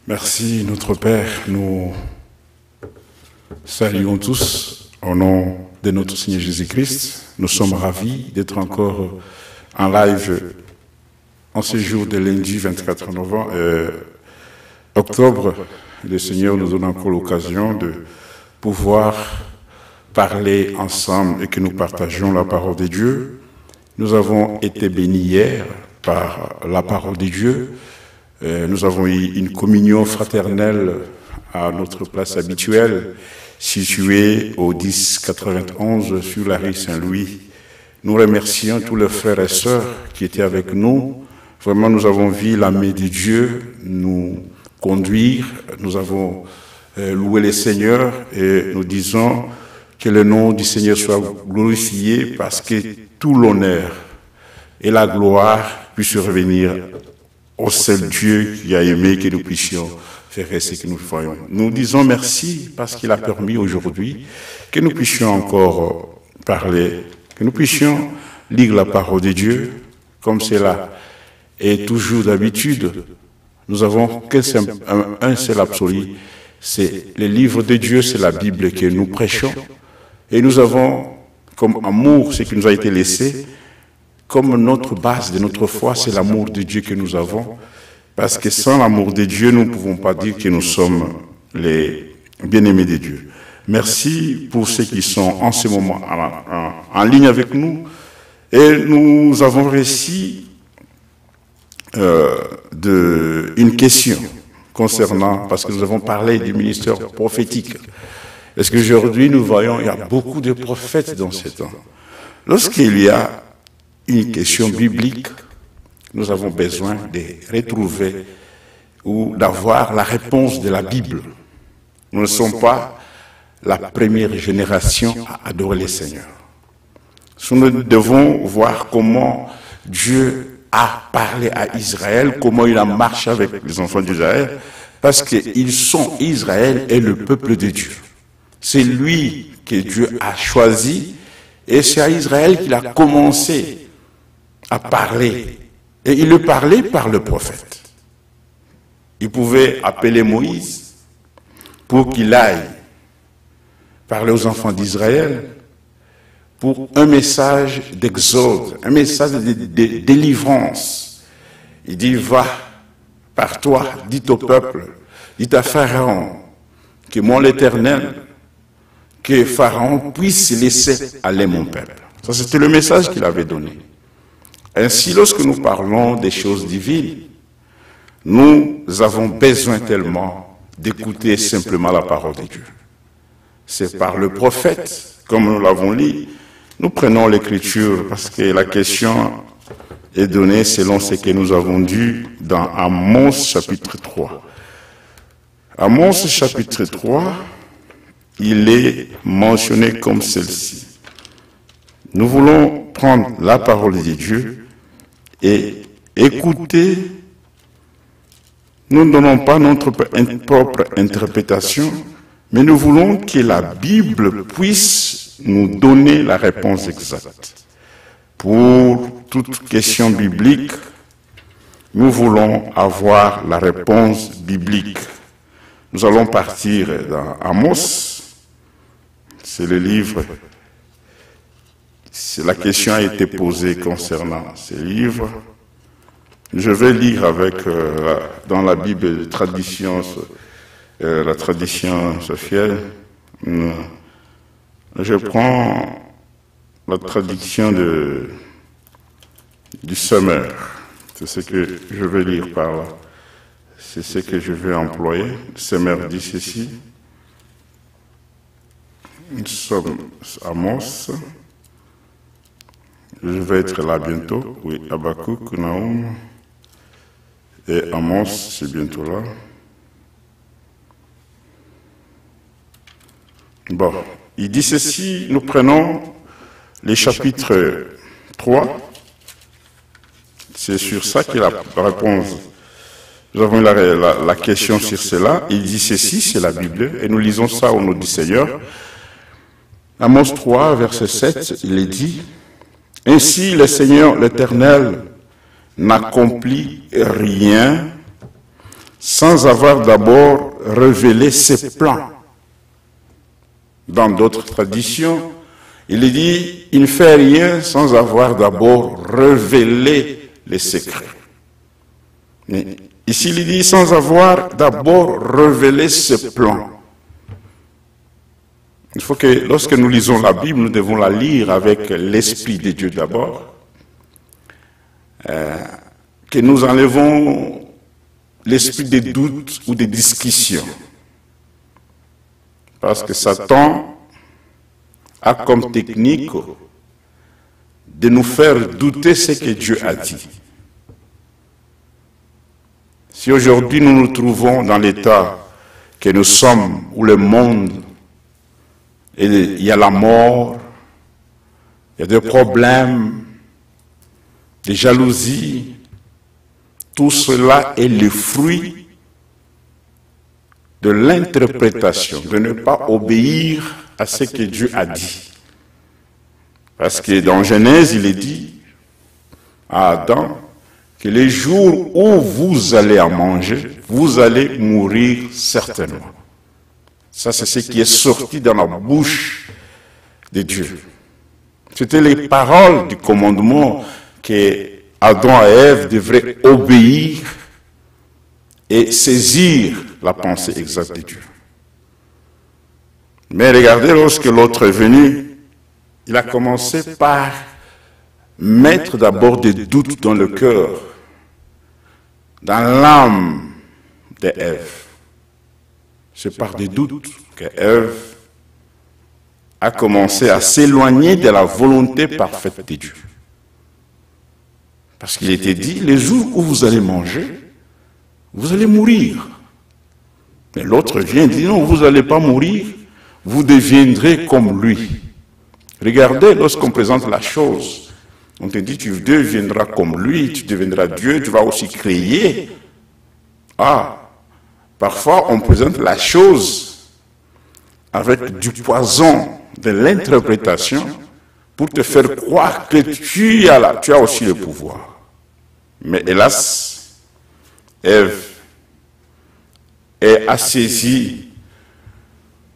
Merci, notre Père. Nous saluons tous au nom de notre Seigneur Jésus-Christ. Nous sommes ravis d'être encore en live en ce jour de lundi 24 octobre. Le Seigneur nous donne encore l'occasion de pouvoir parler ensemble et que nous partagions la parole de Dieu. Nous avons été bénis hier par la parole de Dieu. Nous avons eu une communion fraternelle à notre place habituelle, située au 1091 sur la rue Saint-Louis. Nous remercions tous les frères et sœurs qui étaient avec nous. Vraiment, nous avons vu la main de Dieu nous conduire. Nous avons loué le Seigneur et nous disons que le nom du Seigneur soit glorifié parce que tout l'honneur et la gloire puissent revenir au seul Dieu qui a aimé que nous puissions faire ce que nous voyons. Nous disons merci parce qu'il a permis aujourd'hui que nous puissions encore parler, que nous puissions lire la parole de Dieu comme cela est toujours d'habitude. Nous avons un seul absolu, c'est le livre de Dieu, c'est la Bible que nous prêchons. Et nous avons comme amour ce qui nous a été laissé, comme notre base de notre foi, c'est l'amour de Dieu que nous avons. Parce que sans l'amour de Dieu, nous ne pouvons pas dire que nous sommes les bien-aimés de Dieu. Merci pour ceux qui sont en ce moment en ligne avec nous. Et nous avons reçu une question concernant, parce que nous avons parlé du ministère prophétique. Est-ce qu'aujourd'hui, nous voyons, il y a beaucoup de prophètes dans ce temps. Lorsqu'il y a une question biblique, nous avons besoin de retrouver ou d'avoir la réponse de la Bible. Nous ne sommes pas la première génération à adorer le Seigneur. Nous devons voir comment Dieu a parlé à Israël, comment il a marché avec les enfants d'Israël, parce qu'ils sont Israël et le peuple de Dieu. C'est lui que Dieu a choisi et c'est à Israël qu'il a commencé à parler. Et il le parlait par le prophète. Il pouvait appeler Moïse pour qu'il aille parler aux enfants d'Israël pour un message d'exode, un message de délivrance. Il dit, va par toi, dis au peuple, dis à Pharaon, que moi l'Éternel, que Pharaon puisse laisser aller mon peuple. Ça, c'était le message qu'il avait donné. Ainsi, lorsque nous parlons des choses divines, nous avons besoin tellement d'écouter simplement la parole de Dieu. C'est par le prophète, comme nous l'avons lu, nous prenons l'écriture parce que la question est donnée selon ce que nous avons dit dans Amos chapitre 3. Amos chapitre 3, il est mentionné comme celle-ci. Nous voulons prendre la parole de Dieu et écouter. Nous ne donnons pas notre propre interprétation, mais nous voulons que la Bible puisse nous donner la réponse exacte. Pour toute question biblique, nous voulons avoir la réponse biblique. Nous allons partir dans Amos, c'est le livre. La question a été posée concernant ces livres. Je vais lire avec, dans la Bible, la tradition sophienne. Je prends la traduction du Semeur. C'est ce que je vais lire par là. C'est ce que je vais employer. Le Semeur dit ceci. Nous sommes à Amos. Je vais être là bientôt. Oui, Habakkuk, Nahum et Amos, c'est bientôt là. Bon, il dit ceci, nous prenons les chapitres 3. C'est sur ça qu'il a la réponse. Nous avons la question sur cela. Il dit ceci, c'est la Bible, et nous lisons ça au nom du Seigneur. Amos 3, verset 7, il est dit, « Ainsi le Seigneur l'Éternel n'accomplit rien sans avoir d'abord révélé ses plans. Dans d'autres traditions, il est dit, il ne fait rien sans avoir d'abord révélé les secrets. Mais ici, il dit, sans avoir d'abord révélé ses plans. Il faut que, lorsque nous lisons la Bible, nous devons la lire avec l'Esprit de Dieu d'abord. Que nous enlevons l'esprit des doutes ou des discussions. Parce que Satan a comme technique de nous faire douter ce que Dieu a dit. Si aujourd'hui nous nous trouvons dans l'état que nous sommes, où le monde, il y a la mort, il y a des problèmes, des jalousies, tout cela est le fruit de l'interprétation, de ne pas obéir à ce que Dieu a dit. Parce que dans Genèse, il est dit à Adam que les jours où vous allez en manger, vous allez mourir certainement. Ça, c'est ce qui est sorti dans la bouche de Dieu. C'était les paroles du commandement que Adam et Ève devraient obéir et saisir la pensée exacte de Dieu. Mais regardez, lorsque l'autre est venu, il a commencé par mettre d'abord des doutes dans le cœur, dans l'âme d'Ève. C'est par des doutes qu'Ève a commencé à s'éloigner de la volonté parfaite de Dieu. Parce qu'il était dit, les jours où vous allez manger, vous allez mourir. Mais l'autre vient et dit, non, vous n'allez pas mourir, vous deviendrez comme lui. Regardez, lorsqu'on présente la chose, on te dit, tu deviendras comme lui, tu deviendras Dieu, tu vas aussi créer. Parfois on présente la chose avec du poison de l'interprétation pour te faire croire que tu as aussi le pouvoir. Mais hélas, Ève a saisi,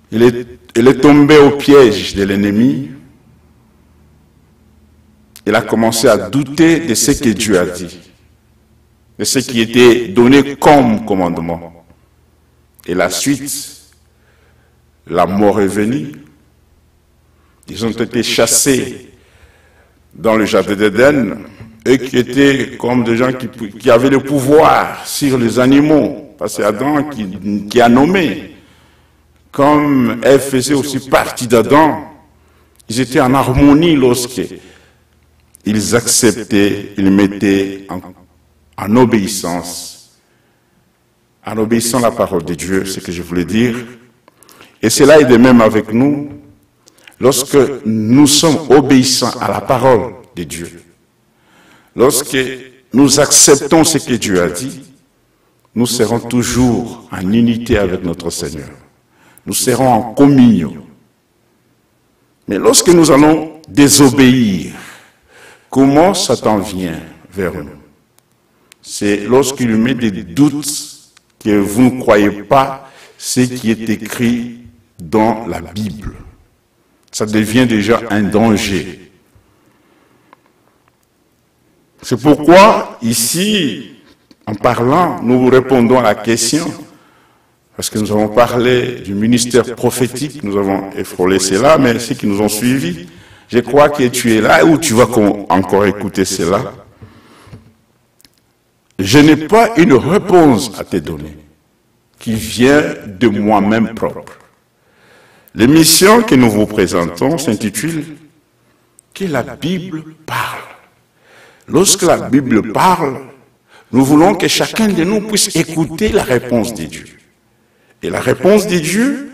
elle est tombée au piège de l'ennemi. Elle a commencé à douter de ce que Dieu a dit, de ce qui était donné comme commandement. Et la suite, la mort est venue. Ils ont été chassés dans le jardin d'Éden, eux qui étaient comme des gens qui avaient le pouvoir sur les animaux. Parce que c'est Adam qui a nommé. Comme Ève faisait aussi partie d'Adam, ils étaient en harmonie lorsqu'ils acceptaient, ils mettaient en obéissance, en obéissant à la parole de Dieu, c'est ce que je voulais dire. Et cela est de même avec nous, lorsque nous sommes obéissants à la parole de Dieu. Lorsque nous acceptons ce que Dieu a dit, nous serons toujours en unité avec notre Seigneur. Nous serons en communion. Mais lorsque nous allons désobéir, comment Satan vient vers nous? C'est lorsqu'il met des doutes que vous ne croyez pas ce qui est écrit dans la Bible. Ça devient déjà un danger. C'est pourquoi, ici, en parlant, nous répondons à la question, parce que nous avons parlé du ministère prophétique, nous avons effleuré cela, mais ceux qui nous ont suivis, je crois que tu es là ou tu vas encore écouter cela. Je n'ai pas une réponse à te donner qui vient de moi-même propre. L'émission que nous vous présentons s'intitule « Que la Bible parle ». Lorsque la Bible parle, nous voulons que chacun de nous puisse écouter la réponse de Dieu. Et la réponse de Dieu,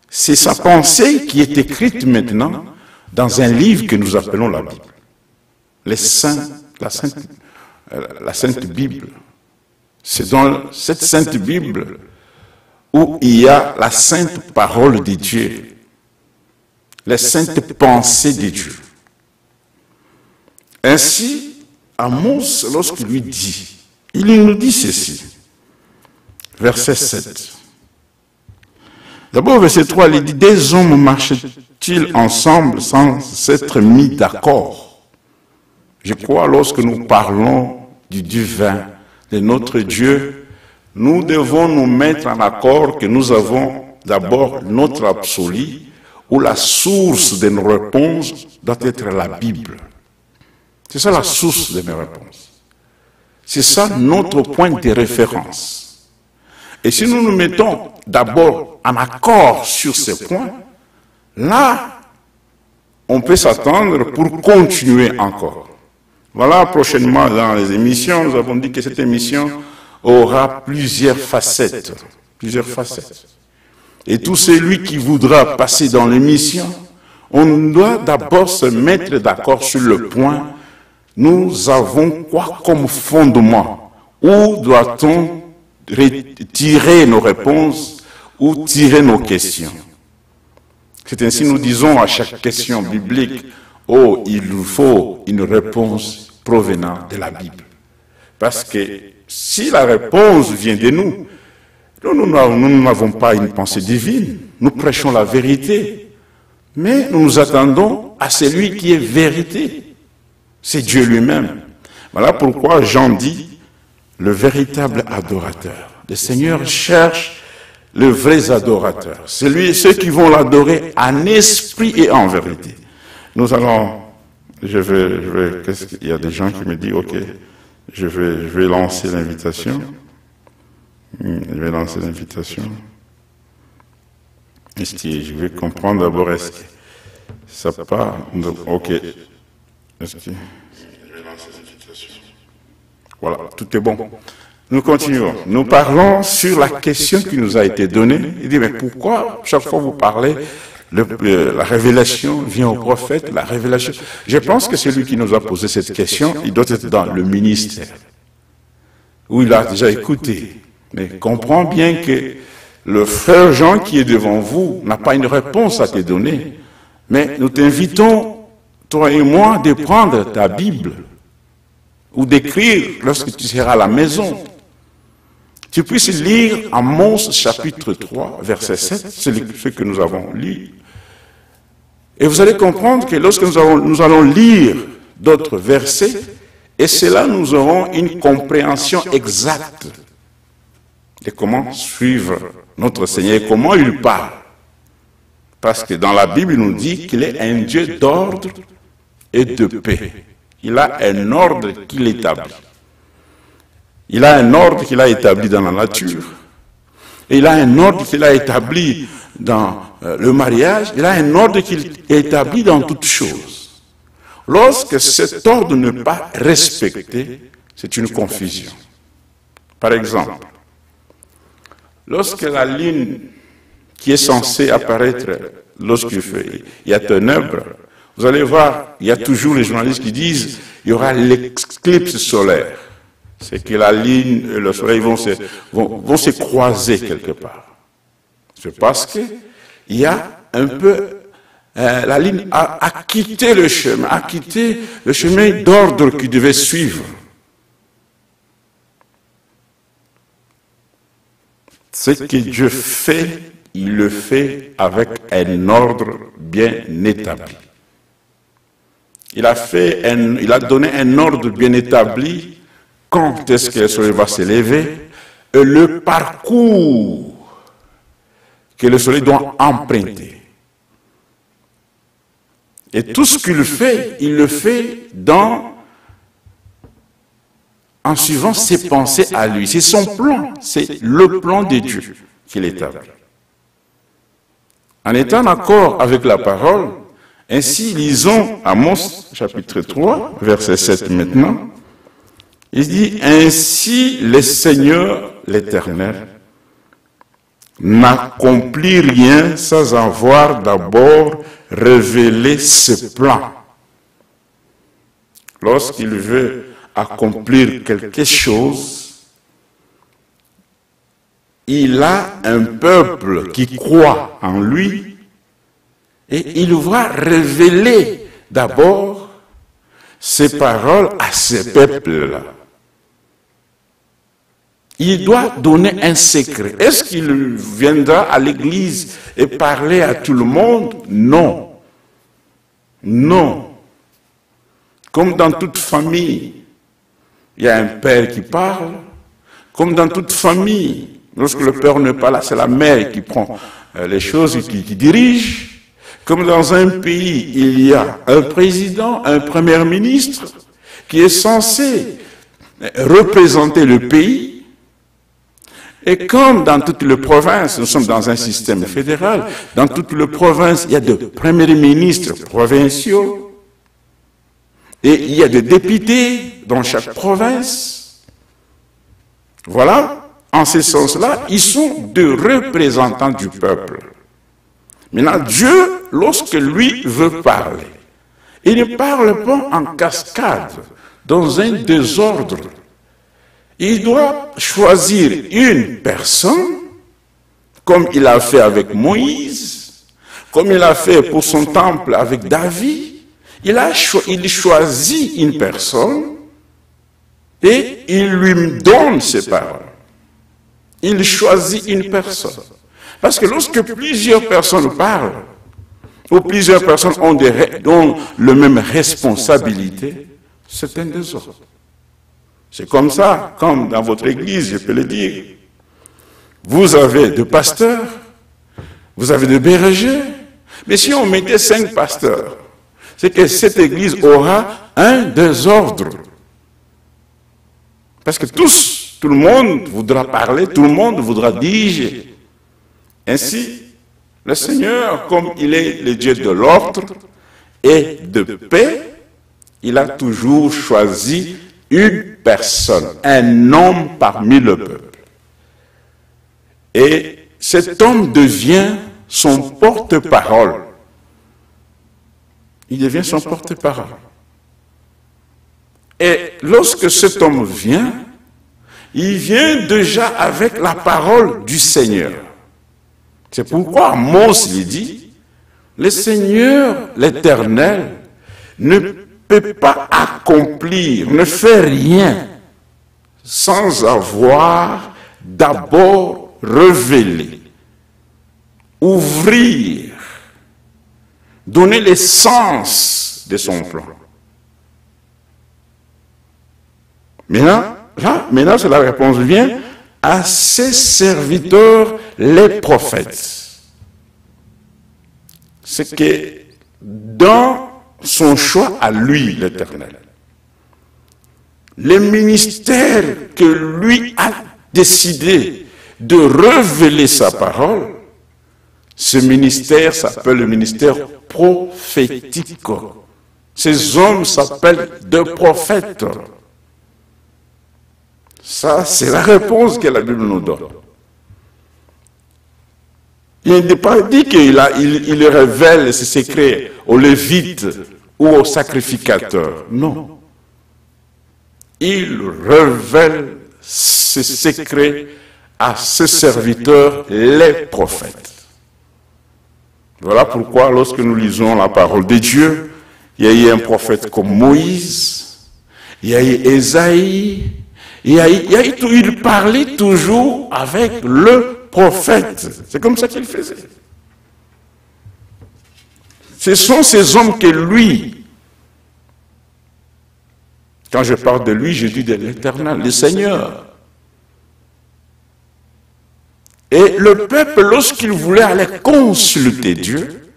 c'est sa pensée qui est écrite maintenant dans un livre que nous appelons la Bible. La Sainte Bible. C'est dans cette Sainte Bible où il y a la sainte parole de Dieu, les saintes pensées de Dieu. Ainsi, Amos, lorsqu'il lui dit, il nous dit ceci. verset 7. D'abord, verset 3, il dit, des hommes marchent-ils ensemble sans s'être mis d'accord? Je crois, lorsque nous parlons du divin, de notre Dieu, nous devons nous mettre en accord que nous avons d'abord notre absolu, où la source de nos réponses doit être la Bible. C'est ça la source de mes réponses. C'est ça notre point de référence. Et si nous nous mettons d'abord en accord sur ces points, là, on peut s'attendre pour continuer encore. Voilà, prochainement dans les émissions, nous avons dit que cette émission aura plusieurs facettes. Plusieurs facettes. Et tout celui qui voudra passer dans l'émission, on doit d'abord se mettre d'accord sur le point, nous avons quoi comme fondement? Où doit-on tirer nos réponses ou tirer nos questions? C'est ainsi que nous disons à chaque question biblique, oh, il nous faut une réponse provenant de la Bible. Parce que si la réponse vient de nous, nous n'avons pas une pensée divine, nous prêchons la vérité, mais nous nous attendons à celui qui est vérité. C'est Dieu lui-même. Voilà pourquoi Jean dit, le véritable adorateur. Le Seigneur cherche les vrais adorateurs, ceux qui vont l'adorer en esprit et en vérité. Nous allons, il y a des gens qui me disent, ok, je vais lancer l'invitation. Je vais lancer l'invitation. Je vais comprendre d'abord, est-ce que ça part? Ok. Est-ce que je vais lancer l'invitation? Voilà, tout est bon. Nous continuons. Nous parlons sur la question qui nous a été donnée. Il dit, mais pourquoi chaque fois vous parlez, la révélation vient au prophète, la révélation... Je pense que celui qui nous a posé cette question, il doit être dans le ministère, où il a déjà écouté. Mais comprends bien que le frère Jean qui est devant vous n'a pas une réponse à te donner. Mais nous t'invitons, toi et moi, de prendre ta Bible ou d'écrire lorsque tu seras à la maison. Tu puisses lire Amos chapitre 3, verset 7, c'est ce que nous avons lu. Et vous allez comprendre que lorsque nous allons lire d'autres versets, et cela nous aurons une compréhension exacte de comment suivre notre Seigneur et comment il parle. Parce que dans la Bible, il nous dit qu'il est un Dieu d'ordre et de paix. Il a un ordre qu'il établit. Il a un ordre qu'il a établi dans la nature. Et il a un ordre qu'il a établi dans le mariage. Il a un ordre qu'il établit dans toutes choses. Lorsque cet ordre n'est pas respecté, c'est une confusion. Par exemple, lorsque la lune qui est censée apparaître lorsqu'il y a ténèbres, vous allez voir, il y a toujours les journalistes qui disent il y aura l'éclipse solaire. C'est que la lune et le soleil vont se croiser quelque part. C'est parce qu'il y a un peu... la lune a quitté le chemin d'ordre qu'il devait suivre. Ce que Dieu fait, il le fait avec un ordre bien établi. Il a donné un ordre bien établi. Quand est-ce que le soleil va se lever et le parcours que le soleil doit emprunter. Et tout ce qu'il fait, il le fait en suivant ses pensées à lui. C'est son plan, c'est le plan de Dieu qu'il établit. En étant d'accord avec la parole, ainsi lisons Amos chapitre 3, verset 7 maintenant. Il dit, ainsi le Seigneur l'Éternel n'accomplit rien sans avoir d'abord révélé ses plans. Lorsqu'il veut accomplir quelque chose, il a un peuple qui croit en lui et il va révéler d'abord ses paroles à ce peuple-là. il doit donner un secret. Est-ce qu'il viendra à l'église et parler à tout le monde? Non. Non. Comme dans toute famille, il y a un père qui parle. Comme dans toute famille, lorsque le père n'est pas là, c'est la mère qui prend les choses, qui dirige. Comme dans un pays, il y a un président, un premier ministre qui est censé représenter le pays. Et comme dans toutes les provinces, nous sommes dans un système fédéral, dans toutes les provinces, il y a des premiers ministres provinciaux et il y a des députés dans chaque province. Voilà, en ce sens-là, ils sont des représentants du peuple. Maintenant, Dieu, lorsque lui veut parler, il ne parle pas en cascade, dans un désordre. Il doit choisir une personne, comme il a fait avec Moïse, comme il a fait pour son temple avec David. Il choisit une personne et il lui donne ses paroles. Il choisit une personne. Parce que lorsque plusieurs personnes parlent, ou plusieurs personnes ont la même responsabilité, c'est un désordre. C'est comme ça, comme dans votre église, je peux le dire. Vous avez des pasteurs, vous avez des bergers, mais si on mettait 5 pasteurs, c'est que cette église aura un désordre. Parce que tout le monde voudra parler, tout le monde voudra diriger. Ainsi, le Seigneur, comme il est le Dieu de l'ordre et de paix, il a toujours choisi une personne, un homme parmi le peuple. Et cet homme devient son porte-parole. Il devient son porte-parole. Et lorsque cet homme vient, il vient déjà avec la parole du Seigneur. C'est pourquoi Amos lui dit, le Seigneur, l'Éternel, ne peut pas accomplir, ne fait rien sans avoir d'abord révélé, ouvrir, donner l'essence de son plan. Maintenant, la réponse vient à ses serviteurs, les prophètes. C'est que dans son choix à lui, l'Éternel, le ministère que lui a décidé de révéler sa parole, ce ministère s'appelle le ministère prophétique. Ces hommes s'appellent des prophètes. Ça, c'est la réponse que la Bible nous donne. Il n'est pas dit qu'il révèle ses secrets aux Lévites ou aux sacrificateurs. Non. Il révèle ses secrets à ses serviteurs, les prophètes. Voilà pourquoi, lorsque nous lisons la parole de Dieu, il y a eu un prophète comme Moïse, il y a eu Ésaïe, il parlait toujours avec le prophète. C'est comme ça qu'il faisait. Ce sont ces hommes que lui, quand je parle de lui, je dis de l'Éternel, le Seigneur. Et le peuple, lorsqu'il voulait aller consulter Dieu,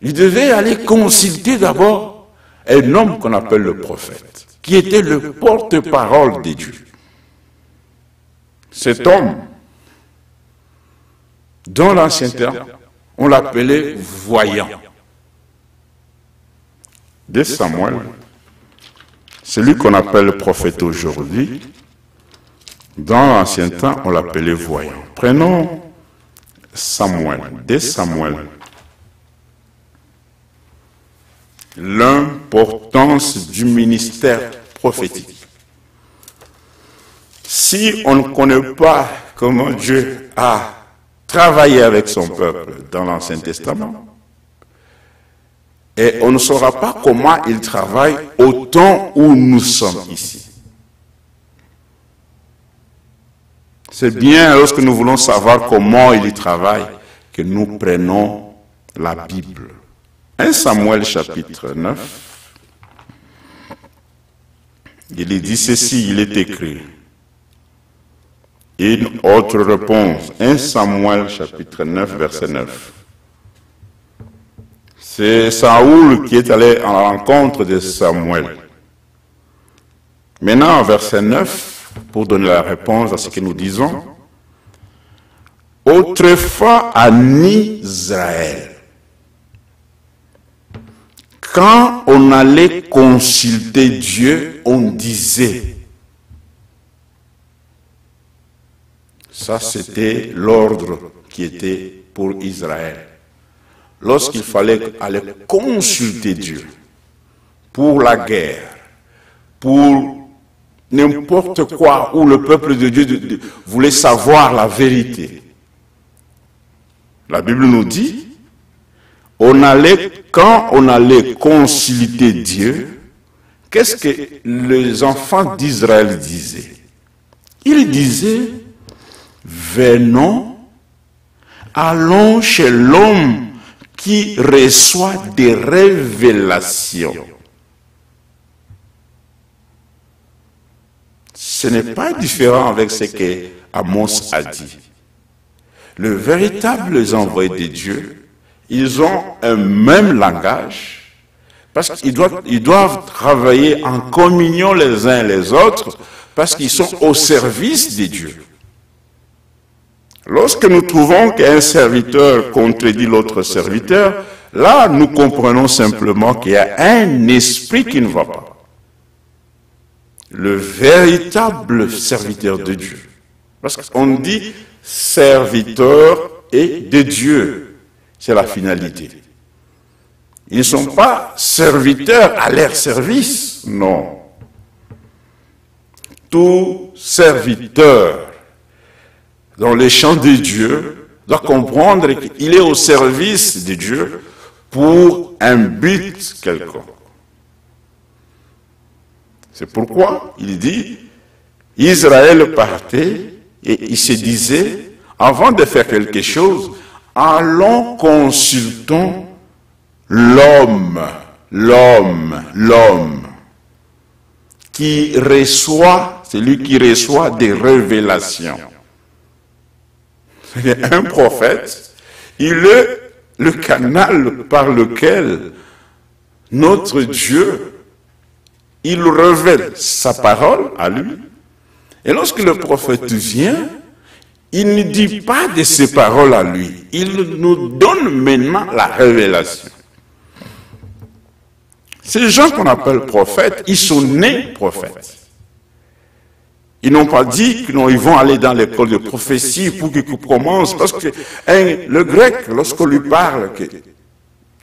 il devait aller consulter d'abord un homme qu'on appelle le prophète, qui était le porte-parole de Dieu. Cet homme, dans l'Ancien Temps, on l'appelait voyant. De Samuel, celui qu'on appelle le prophète aujourd'hui, dans l'Ancien Temps, on l'appelait voyant. Prenons Samuel, de Samuel. L'importance du ministère prophétique. Si on ne connaît pas comment Dieu a travaillé avec son peuple dans l'Ancien Testament, et on ne saura pas comment il travaille au temps où nous sommes ici. C'est bien lorsque nous voulons savoir comment il y travaille que nous prenons la Bible. 1 Samuel chapitre 9, il est dit ceci, il est écrit. Une autre réponse, 1 Samuel chapitre 9, verset 9. C'est Saoul qui est allé en rencontre de Samuel. Maintenant, verset 9, pour donner la réponse à ce que nous disons. Autrefois en Israël, quand on allait consulter Dieu, on disait, ça c'était l'ordre qui était pour Israël. Lorsqu'il fallait aller consulter Dieu pour la guerre, pour n'importe quoi où le peuple de Dieu voulait savoir la vérité. La Bible nous dit, quand on allait consulter Dieu, qu'est-ce que les enfants d'Israël disaient? Ils disaient, venons, allons chez l'homme qui reçoit des révélations. Ce n'est pas différent avec ce que Amos a dit. Les véritables envoyés de Dieu, ils ont un même langage, parce qu'ils doivent travailler en communion les uns les autres, parce qu'ils sont au service de Dieu. Lorsque nous trouvons qu'un serviteur contredit l'autre serviteur, là, nous comprenons simplement qu'il y a un esprit qui ne va pas. Le véritable serviteur de Dieu. Parce qu'on dit serviteur et de Dieu. C'est la finalité. Ils ne sont pas serviteurs à leur service, non. Tout serviteur dans les champs de Dieu doit comprendre qu'il est au service de Dieu pour un but quelconque. C'est pourquoi il dit, Israël partait et il se disait, avant de faire quelque chose, allons consultons l'homme qui reçoit, celui qui reçoit des révélations. Un prophète, il est le canal par lequel notre Dieu, il révèle sa parole à lui. Et lorsque le prophète vient, il ne dit pas de ses paroles à lui. Il nous donne maintenant la révélation. Ces gens qu'on appelle prophètes, ils sont nés prophètes. Ils n'ont pas dit qu'ils vont aller dans l'école de prophétie pour qu'ils commencent. Parce que le grec, lorsqu'on lui parle,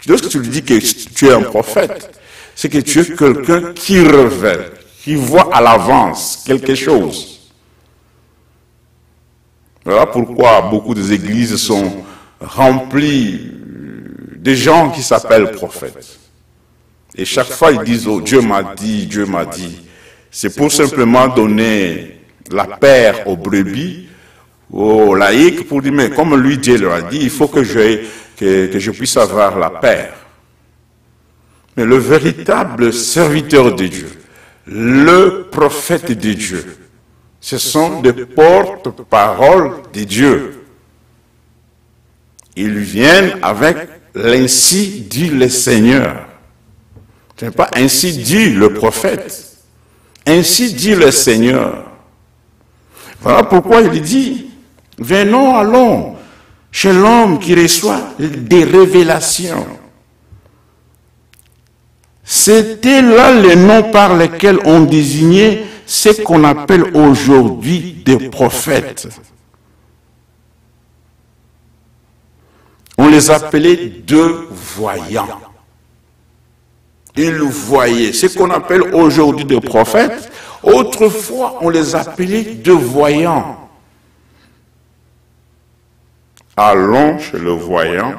lorsque tu lui dis que tu es un prophète, c'est que tu es quelqu'un qui révèle, qui voit à l'avance quelque chose. Voilà pourquoi beaucoup des églises sont remplies de gens qui s'appellent prophètes. Et chaque fois ils disent, oh Dieu m'a dit, Dieu m'a dit. C'est pour simplement donner la paire aux brebis, aux laïcs, pour dire, mais comme lui Dieu leur a dit, il faut que je puisse avoir la paire. Mais le véritable serviteur de Dieu, le prophète de Dieu, ce sont des porte-paroles de Dieu. Ils viennent avec l'ainsi dit le Seigneur. Ce n'est pas ainsi dit le prophète. Ainsi dit le Seigneur. Voilà pourquoi il dit, venons, allons chez l'homme qui reçoit des révélations. C'était là les noms par lesquels on désignait ce qu'on appelle aujourd'hui des prophètes. On les appelait deux voyants. Ils voyaient. Ce qu'on appelle aujourd'hui des prophètes, autrefois on les appelait deux voyants. Allons chez le voyant,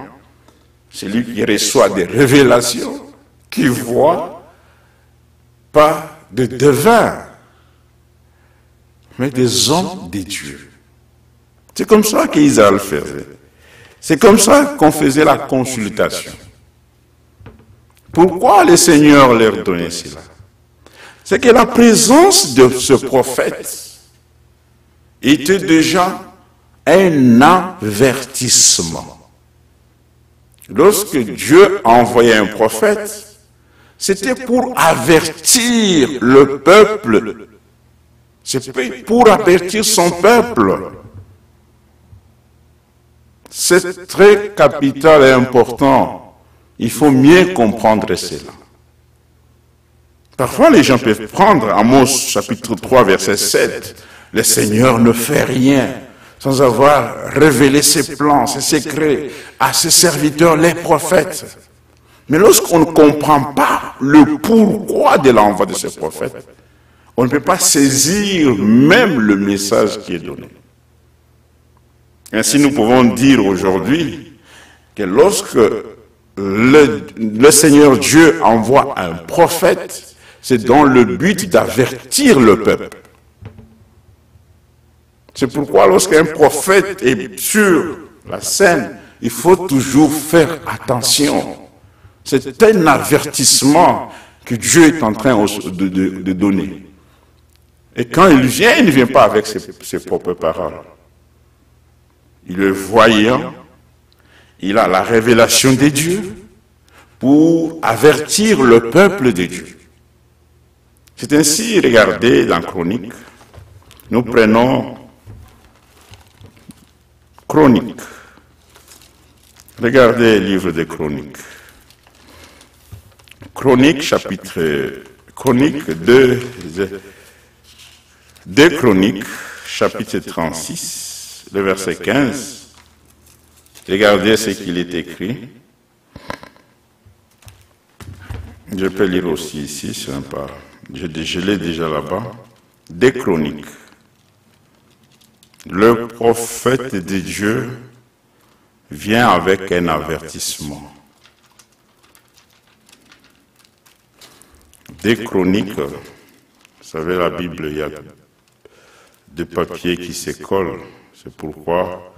celui qui reçoit des révélations, qui voit pas de devins, mais des hommes de Dieu. C'est comme ça qu'Israël faisait. C'est comme ça qu'on faisait la consultation. Pourquoi le Seigneur leur donnait cela? C'est que la présence de ce prophète était déjà un avertissement. Lorsque Dieu envoyait un prophète, c'était pour avertir le peuple. C'est pour avertir son peuple. C'est très capital et important. Il faut mieux comprendre cela. Parfois, les gens peuvent prendre Amos chapitre 3, verset 7. Le Seigneur ne fait rien sans avoir révélé ses plans, ses secrets à ses serviteurs, les prophètes. Mais lorsqu'on ne comprend pas le pourquoi de l'envoi de ces prophètes, on ne peut pas saisir même le message qui est donné. Ainsi, nous pouvons dire aujourd'hui que lorsque le Seigneur Dieu envoie un prophète, c'est dans le but d'avertir le peuple. C'est pourquoi lorsqu'un prophète est sur la scène, il faut toujours faire attention. C'est un avertissement que Dieu est en train de donner. Et quand il ne vient pas avec ses propres paroles. Il est voyant, il a la révélation de Dieu pour avertir le peuple de Dieu. C'est ainsi, regardez dans Chronique, nous prenons Chronique. Regardez le livre de Chronique. Chronique 2 Chroniques, chapitre 36, le verset 15. Regardez ce qu'il est écrit. Je peux lire aussi ici, c'est un pas. Je l'ai déjà là-bas. 2 Chroniques. Le prophète de Dieu vient avec un avertissement. 2 Chroniques, vous savez, la Bible, il y a des papiers qui se collent. C'est pourquoi,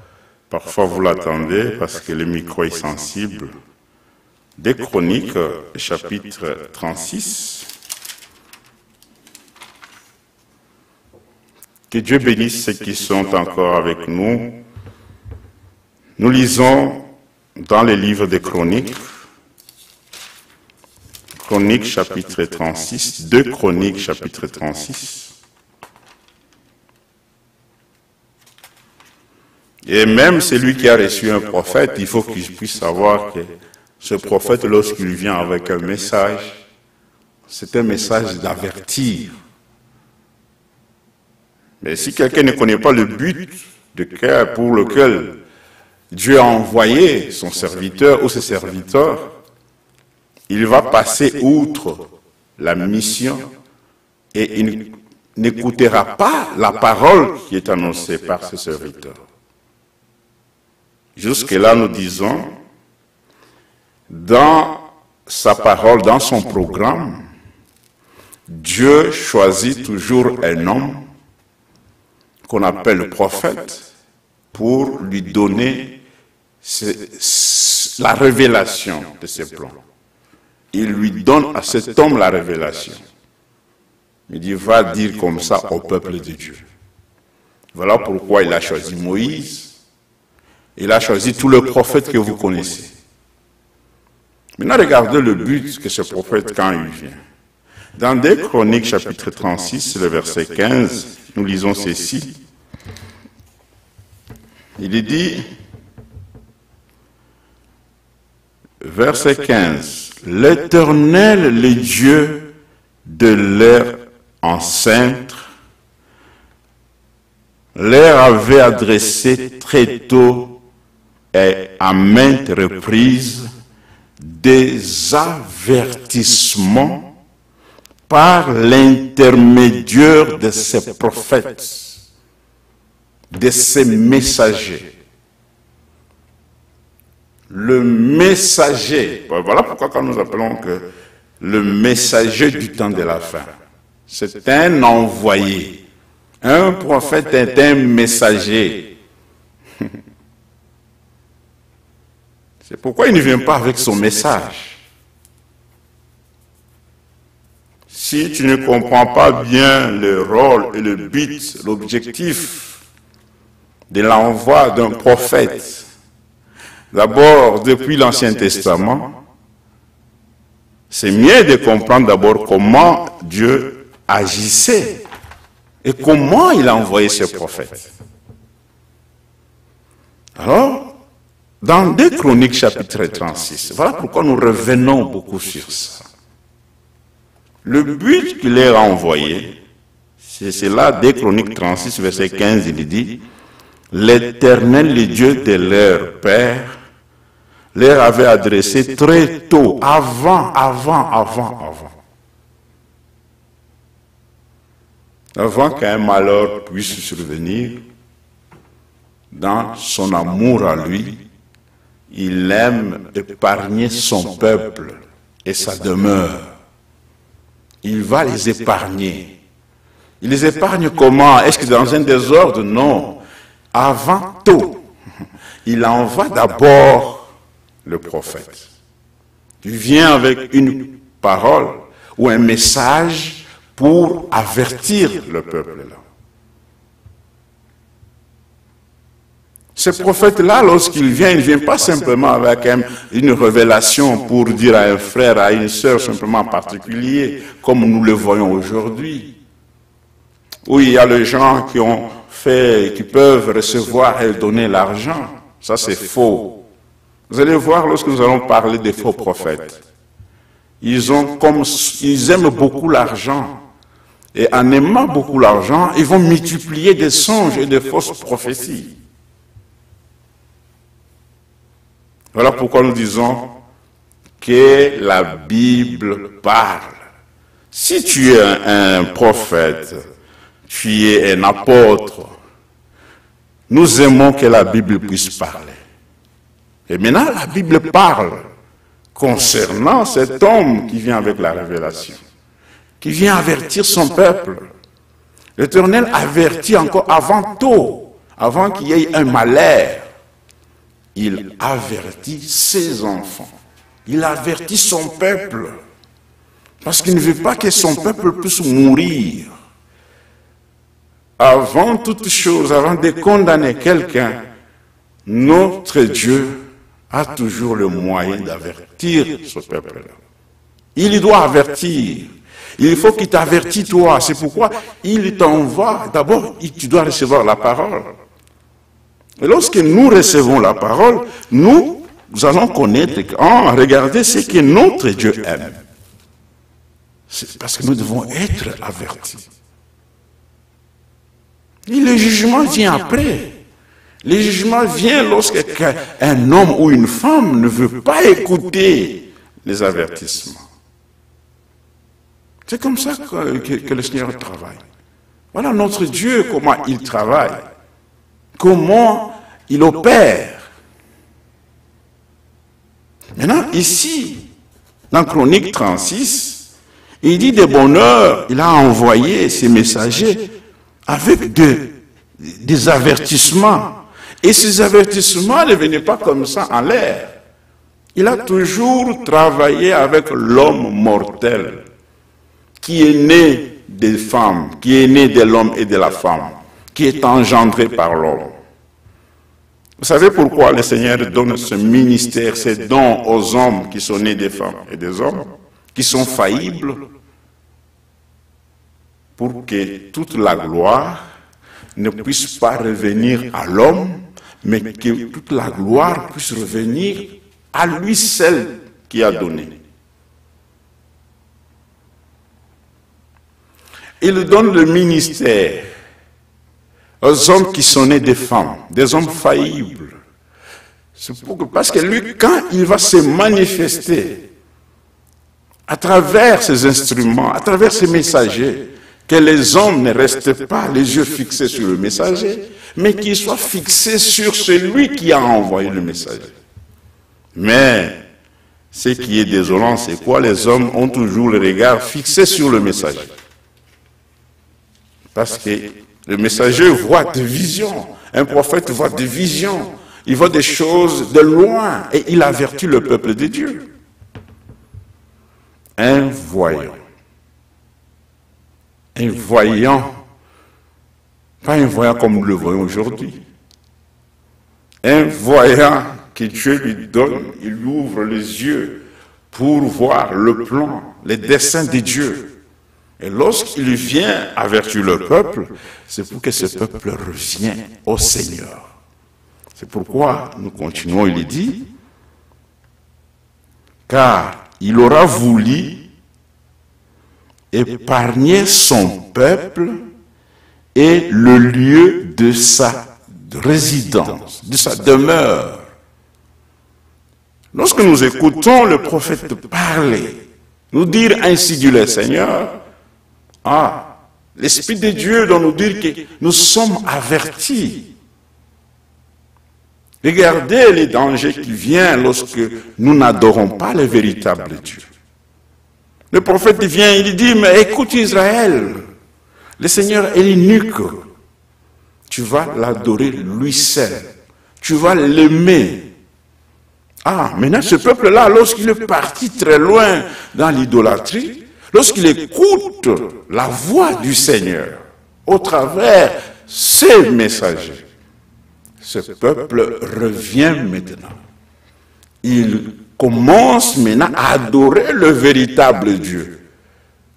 parfois vous l'attendez, parce que le micro est sensible. 2 Chroniques, chapitre 36. Que Dieu bénisse ceux qui sont encore avec nous. Nous lisons dans les livres des Chroniques, Chroniques chapitre 36, 2 Chroniques chapitre 36. Et même celui qui a reçu un prophète, il faut qu'il puisse savoir que ce prophète, lorsqu'il vient avec un message, c'est un message d'avertir. Mais si quelqu'un ne connaît pas le but de cœur pour lequel Dieu a envoyé son serviteur ou ses serviteurs, il va passer outre la mission et il n'écoutera pas la parole qui est annoncée par ses serviteurs. Jusque-là, nous disons, dans sa parole, dans son programme, Dieu choisit toujours un homme qu'on appelle le prophète pour lui donner la révélation de ses plans. Il lui donne à cet homme la révélation. Il dit, va dire comme ça au peuple de Dieu. Voilà pourquoi il a choisi Moïse. Il a choisi tous les prophètes que vous connaissez. Maintenant, regardez le but que ce prophète, quand il vient. Dans 2 Chroniques, chapitre 36, le verset 15, nous lisons ceci. Il est dit, verset 15, « L'Éternel, le Dieu de leur ancêtre, leur avait adressé très tôt et à maintes reprises des avertissements par l'intermédiaire de ces prophètes, de ces messagers. » Le messager, voilà pourquoi quand nous appelons que le messager du temps de la fin, c'est un envoyé. Un prophète est un messager. C'est pourquoi il ne vient pas avec son message. Si tu ne comprends pas bien le rôle et le but, l'objectif de l'envoi d'un prophète, d'abord depuis l'Ancien Testament, c'est mieux de comprendre d'abord comment Dieu agissait et comment il a envoyé ses prophètes. Alors, dans 2 Chroniques chapitre 36, voilà pourquoi nous revenons beaucoup sur ça. Le but qu'il leur a envoyé, c'est là, 2 Chroniques 36, verset 15, il dit, « L'Éternel, le Dieu de leur père, leur avait adressé très tôt, avant qu'un malheur puisse survenir, dans son amour à lui, il aime épargner son peuple et sa demeure. Il va les épargner. Il les épargne comment? Est-ce que dans un désordre? Non. Avant tout, il envoie d'abord le prophète. Il vient avec une parole ou un message pour avertir le peuple là. Ce prophète-là, lorsqu'il vient, il ne vient pas simplement avec une révélation pour dire à un frère, à une sœur simplement particulier, comme nous le voyons aujourd'hui. Où il y a les gens qui peuvent recevoir et donner l'argent. Ça, c'est faux. Vous allez voir lorsque nous allons parler des faux prophètes. Ils aiment beaucoup l'argent. Et en aimant beaucoup l'argent, ils vont multiplier des songes et des fausses prophéties. Voilà pourquoi nous disons que la Bible parle. Si tu es un prophète, tu es un apôtre, nous aimons que la Bible puisse parler. Et maintenant, la Bible parle concernant cet homme qui vient avec la révélation, qui vient avertir son peuple. L'Éternel avertit encore avant tout, avant qu'il y ait un malheur. Il avertit ses enfants. Il avertit son peuple. Parce qu'il ne veut pas que son peuple puisse mourir. Avant toute chose, avant de condamner quelqu'un, notre Dieu a toujours le moyen d'avertir ce peuple-là. Il doit avertir. Il faut qu'il t'avertisse toi. C'est pourquoi il t'envoie. D'abord, tu dois recevoir la parole. Et lorsque nous recevons la parole, nous allons connaître, regardez ce que notre Dieu aime. C'est parce que nous devons être avertis. Et le jugement vient après. Le jugement vient lorsque un homme ou une femme ne veut pas écouter les avertissements. C'est comme ça que le Seigneur travaille. Voilà notre Dieu, comment il travaille. Comment il opère. Maintenant, ici, dans Chronique 36, il dit de bonheur, il a envoyé ses messagers avec des avertissements. Et ces avertissements ne venaient pas comme ça en l'air. Il a toujours travaillé avec l'homme mortel, qui est né des femmes, qui est né de l'homme et de la femme, qui est engendré par l'homme. Vous savez pourquoi le Seigneur donne ce ministère, ces dons aux hommes qui sont nés des femmes et des hommes, qui sont faillibles, pour que toute la gloire ne puisse pas revenir à l'homme, mais que toute la gloire puisse revenir à lui seul qui a donné. Il donne le ministère aux hommes qui sont nés des femmes, des hommes faillibles. Parce que lui, quand il va se manifester à travers ses instruments, à travers ses messagers, que les hommes ne restent pas les yeux fixés sur le messager, mais qu'ils soient fixés sur celui qui a envoyé le messager. Mais ce qui est désolant, c'est quoi? Les hommes ont toujours le regard fixé sur le messager. Parce que le messager voit des visions. Un prophète voit des visions. Il voit des choses de loin et il avertit le peuple de Dieu. Un voyant. Un voyant. Pas un voyant comme nous le voyons aujourd'hui. Un voyant que Dieu lui donne, il ouvre les yeux pour voir le plan, les desseins de Dieu. Et lorsqu'il vient avertir le peuple, c'est pour que ce peuple revienne au Seigneur. C'est pourquoi nous continuons, il est dit, car il aura voulu épargner son peuple et le lieu de sa résidence, de sa demeure. Lorsque nous écoutons le prophète parler, nous dire ainsi dit le Seigneur, l'Esprit de Dieu doit nous dire que nous sommes avertis. Regardez les dangers qui viennent lorsque nous n'adorons pas le véritable Dieu. Le prophète vient, il dit, mais écoute Israël, le Seigneur est unique. Tu vas l'adorer lui seul. Tu vas l'aimer. Maintenant ce peuple-là, lorsqu'il est parti très loin dans l'idolâtrie, lorsqu'il écoute la voix du Seigneur au travers ses messagers, ce peuple revient maintenant. Il commence maintenant à adorer le véritable Dieu.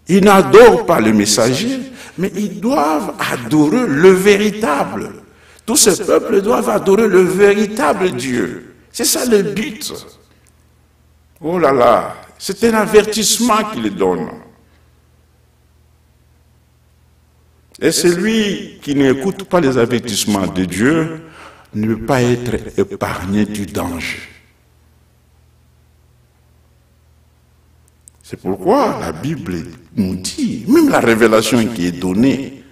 Ils n'adorent pas le messager, mais ils doivent adorer le véritable. Tous ces peuples doivent adorer le véritable Dieu. C'est ça le but. Oh là là, c'est un avertissement qu'il donne. Et celui qui n'écoute pas les avertissements de Dieu ne peut pas être épargné du danger. C'est pourquoi la Bible nous dit, même la révélation qui est donnée,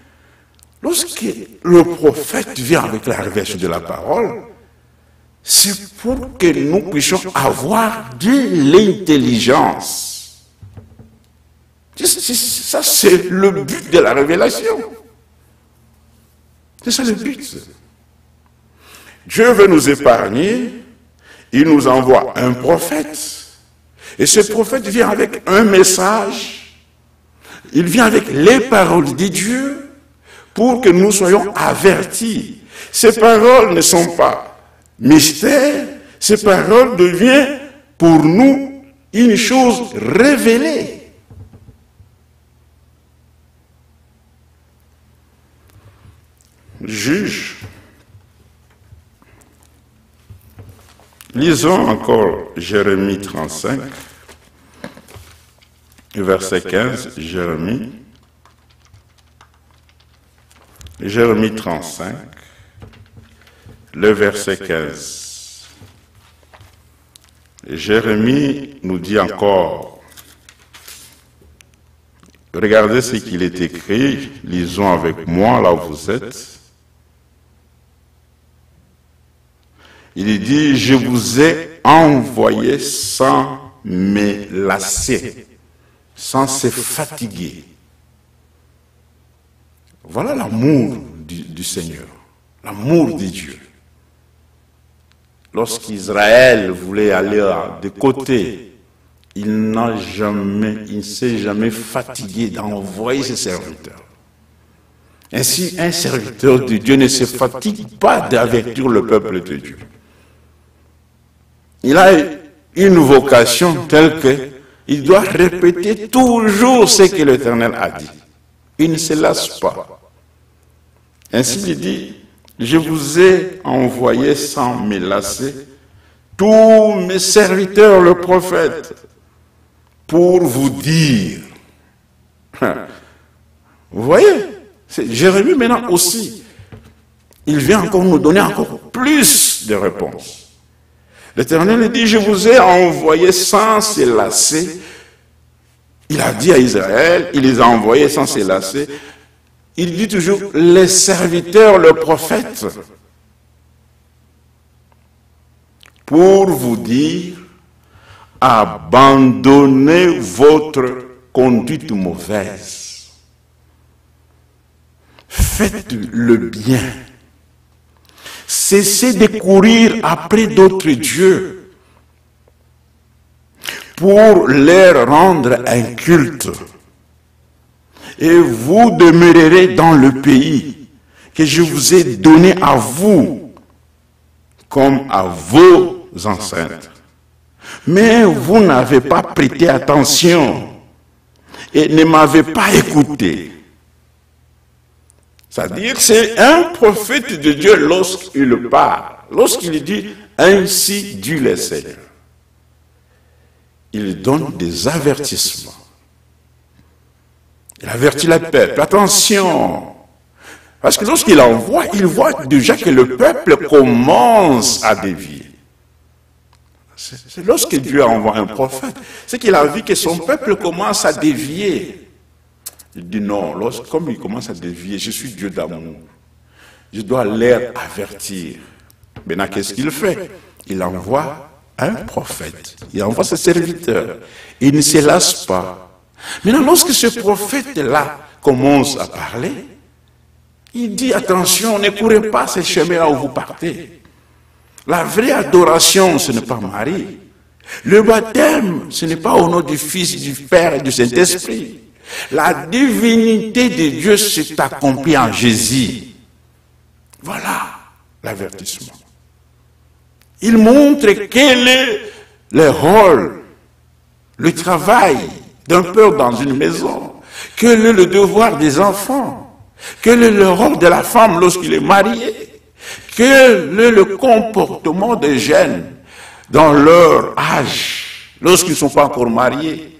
lorsque le prophète vient avec la révélation de la parole, c'est pour que nous puissions avoir de l'intelligence. Ça, c'est le but de la révélation. C'est ça le but. Dieu veut nous épargner, il nous envoie un prophète. Et ce prophète vient avec un message, il vient avec les paroles de Dieu pour que nous soyons avertis. Ces paroles ne sont pas mystères, ces paroles deviennent pour nous une chose révélée. Juge. Lisons encore Jérémie 35, verset 15, Jérémie 35, le verset 15. Jérémie nous dit encore, regardez ce qu'il est écrit, lisons avec moi là où vous êtes. Il dit, je vous ai envoyé sans me lasser, sans se fatiguer. Voilà l'amour du Seigneur, l'amour de Dieu. Lorsqu'Israël voulait aller de côté, il ne s'est jamais fatigué d'envoyer ses serviteurs. Ainsi, un serviteur de Dieu ne se fatigue pas d'avertir le peuple de Dieu. Il a une vocation telle qu'il doit répéter toujours ce que l'Éternel a dit. Il ne se lasse pas. Ainsi il dit, je vous ai envoyé sans me lasser tous mes serviteurs, le prophète, pour vous dire. Vous voyez, Jérémie maintenant aussi, il vient encore nous donner encore plus de réponses. L'Éternel dit, je vous ai envoyé sans se lasser. Il a dit à Israël, il les a envoyés sans se lasser. Il dit toujours, les serviteurs, le prophète, pour vous dire, abandonnez votre conduite mauvaise. Faites le bien. cessez de courir après d'autres dieux pour leur rendre un culte. Et vous demeurerez dans le pays que je vous ai donné à vous, comme à vos ancêtres. Mais vous n'avez pas prêté attention et ne m'avez pas écouté. C'est-à-dire, c'est un prophète de Dieu lorsqu'il parle, lorsqu'il dit « Ainsi dit le Seigneur ». Il donne des avertissements. Il avertit le peuple, attention. Parce que lorsqu'il envoie, il voit déjà que le peuple commence à dévier. C'est lorsque Dieu envoie un prophète, c'est qu'il a vu que son peuple commence à dévier. Il dit non, comme il commence à dévier, je suis Dieu d'amour. Je dois leur avertir. Maintenant, qu'est-ce qu'il fait? Il envoie un prophète. Il envoie ses serviteurs. Il ne se lasse pas. Maintenant, lorsque ce prophète-là commence à parler, il dit attention, ne courez pas ce chemin-là où vous partez. La vraie adoration, ce n'est pas Marie. Le baptême, ce n'est pas au nom du Fils, du Père et du Saint-Esprit. La divinité de Dieu s'est accomplie en Jésus. Voilà l'avertissement. Il montre quel est le rôle, le travail d'un père dans une maison, quel est le devoir des enfants, quel est le rôle de la femme lorsqu'il est marié, quel est le comportement des jeunes dans leur âge, lorsqu'ils ne sont pas encore mariés.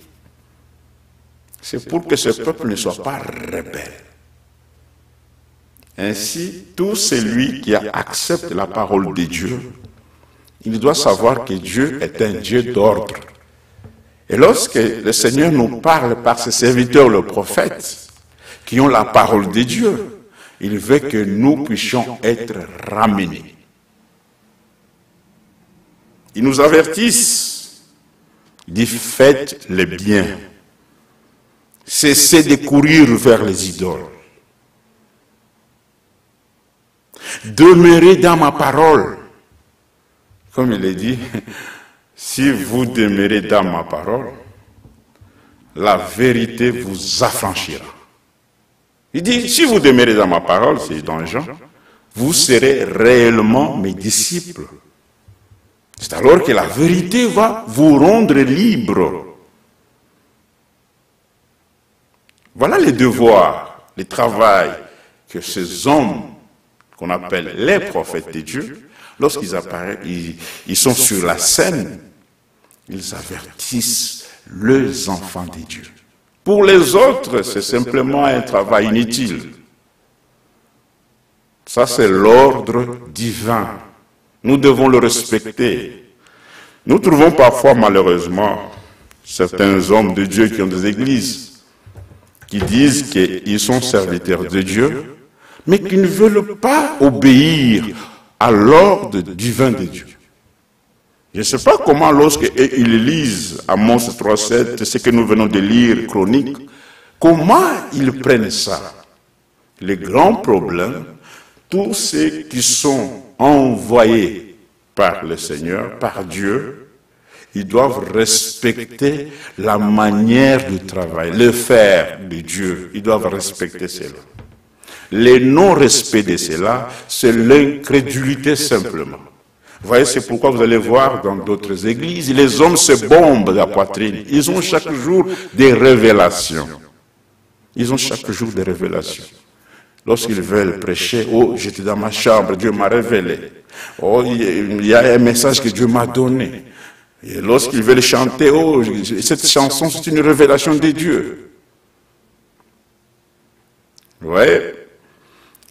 C'est pour que ce peuple ne soit pas rebelle. Ainsi, tout celui qui accepte la parole de Dieu, il doit savoir que Dieu est un Dieu d'ordre. Et lorsque le Seigneur nous parle par ses serviteurs, le prophète, qui ont la parole de Dieu, il veut que nous puissions être ramenés. Ils nous avertissent, il dit faites le bien. Cessez de courir vers les idoles. Demeurez dans ma parole. Comme il est dit, si vous demeurez dans ma parole, la vérité vous affranchira. Il dit, si vous demeurez dans ma parole, c'est dans Jean, vous serez réellement mes disciples. C'est alors que la vérité va vous rendre libre. Voilà les devoirs, les travail que ces hommes, qu'on appelle les prophètes de Dieu, lorsqu'ils apparaissent, ils sont sur la scène, ils avertissent les enfants de Dieu. Pour les autres, c'est simplement un travail inutile. Ça, c'est l'ordre divin. Nous devons le respecter. Nous trouvons parfois, malheureusement, certains hommes de Dieu qui ont des églises, qui disent qu'ils sont serviteurs de Dieu, mais qui ne veulent pas obéir à l'ordre divin de Dieu. Je ne sais pas comment, lorsqu'ils lisent Amos 3,7, ce que nous venons de lire, Chronique, comment ils prennent ça. Le grand problème, tous ceux qui sont envoyés par le Seigneur, par Dieu, ils doivent respecter la manière de travail, le faire de Dieu. Ils doivent respecter cela. Le non-respect de cela, c'est l'incrédulité simplement. Vous voyez, c'est pourquoi vous allez voir dans d'autres églises, les hommes se bombent la poitrine. Ils ont chaque jour des révélations. Ils ont chaque jour des révélations. Lorsqu'ils veulent prêcher, oh, j'étais dans ma chambre, Dieu m'a révélé. Oh, il y a un message que Dieu m'a donné. Et lorsqu'ils veulent chanter, oh, cette chanson, c'est une révélation de Dieu. Vous voyez,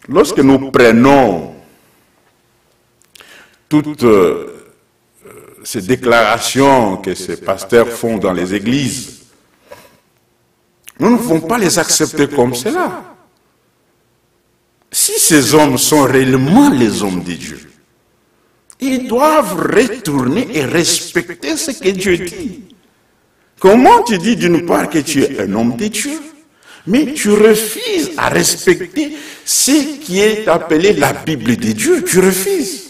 lorsque nous prenons toutes ces déclarations que ces pasteurs font dans les églises, nous ne pouvons pas les accepter comme cela. Si ces hommes sont réellement les hommes de Dieu, ils doivent retourner et respecter ce que Dieu dit. Comment tu dis d'une part que tu es un homme de Dieu, mais tu refuses à respecter ce qui est appelé la Bible de Dieu? Tu refuses.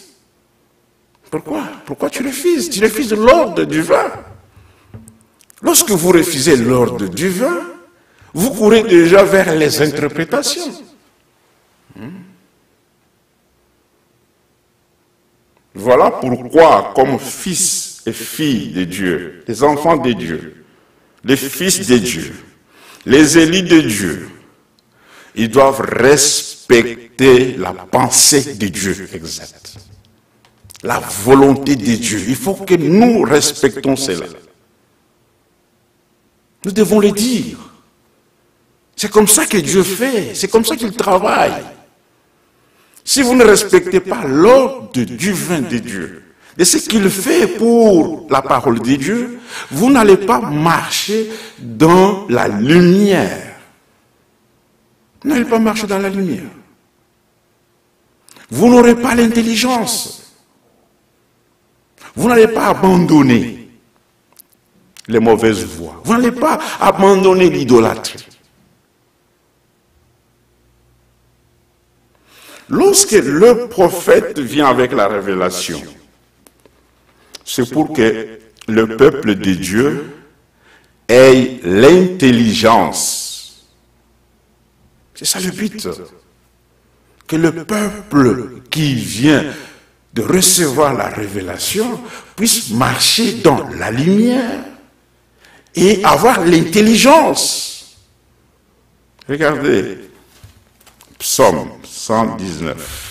Pourquoi? Pourquoi tu refuses? Tu refuses l'ordre divin. Lorsque vous refusez l'ordre divin, vous courez déjà vers les interprétations. Voilà pourquoi, comme fils et filles de Dieu, les enfants de Dieu, les fils de Dieu, les élus de Dieu, ils doivent respecter la pensée de Dieu exacte, la volonté de Dieu. Il faut que nous respectons cela. Nous devons le dire. C'est comme ça que Dieu fait, c'est comme ça qu'il travaille. Si vous ne respectez pas l'ordre divin de Dieu, de ce qu'il fait pour la parole de Dieu, vous n'allez pas marcher dans la lumière. Vous n'allez pas marcher dans la lumière. Vous n'aurez pas l'intelligence. Vous n'allez pas abandonner les mauvaises voies. Vous n'allez pas abandonner l'idolâtrie. Lorsque le prophète vient avec la révélation, c'est pour que le peuple de Dieu ait l'intelligence. C'est ça le but. Que le peuple qui vient de recevoir la révélation puisse marcher dans la lumière et avoir l'intelligence. Regardez, Psaume 119.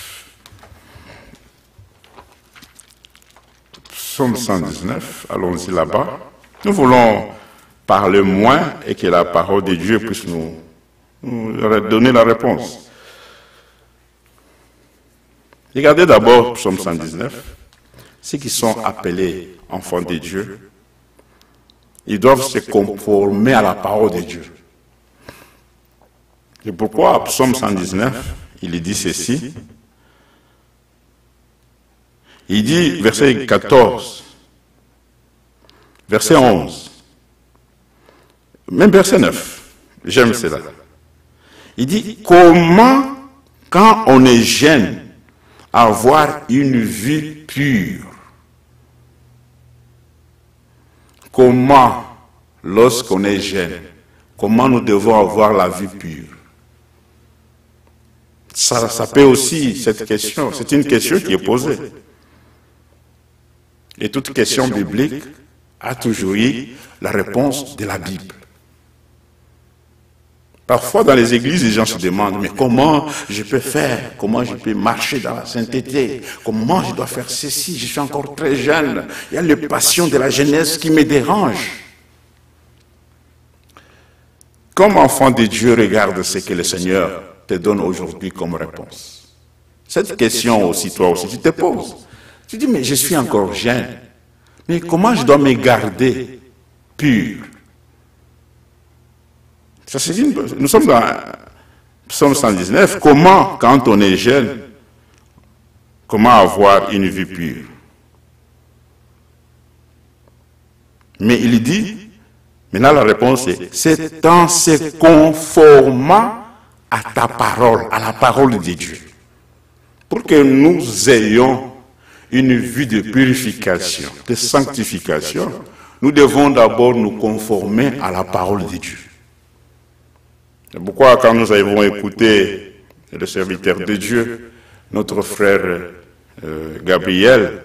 Psaume 119, allons-y là-bas. Nous voulons parler moins et que la parole de Dieu puisse nous donner la réponse. Regardez d'abord Psaume 119. Ceux qui sont appelés enfants de Dieu, ils doivent se conformer à la parole de Dieu. C'est pourquoi Psaume 119, il dit ceci. Il dit, verset 14, verset 11, même verset 9, j'aime cela. Il dit, comment, quand on est jeune, avoir une vie pure? Comment, lorsqu'on est jeune, comment nous devons avoir la vie pure? Ça peut aussi, cette question, c'est une question qui est posée. Et toute question biblique a toujours eu la réponse de la Bible. Parfois, dans les églises, les gens se demandent, mais comment je peux faire? Comment je peux marcher dans la sainteté? Comment je dois faire ceci? Je suis encore très jeune. Il y a les passions de la jeunesse qui me dérangent. Comme enfant de Dieu, regarde ce que le Seigneur te donne aujourd'hui comme réponse. Cette question aussi, toi aussi, tu te poses. Tu dis, mais je suis encore jeune. Mais comment je dois me garder pur? Ça, nous sommes dans Psaume 119. Comment, quand on est jeune, comment avoir une vie pure? Mais il dit, maintenant la réponse est, c'est en se conformant à ta parole, à la parole de Dieu. Pour que nous ayons une vie de purification, de sanctification, nous devons d'abord nous conformer à la parole de Dieu. C'est pourquoi quand nous avons écouté le serviteur de Dieu, notre frère Gabriel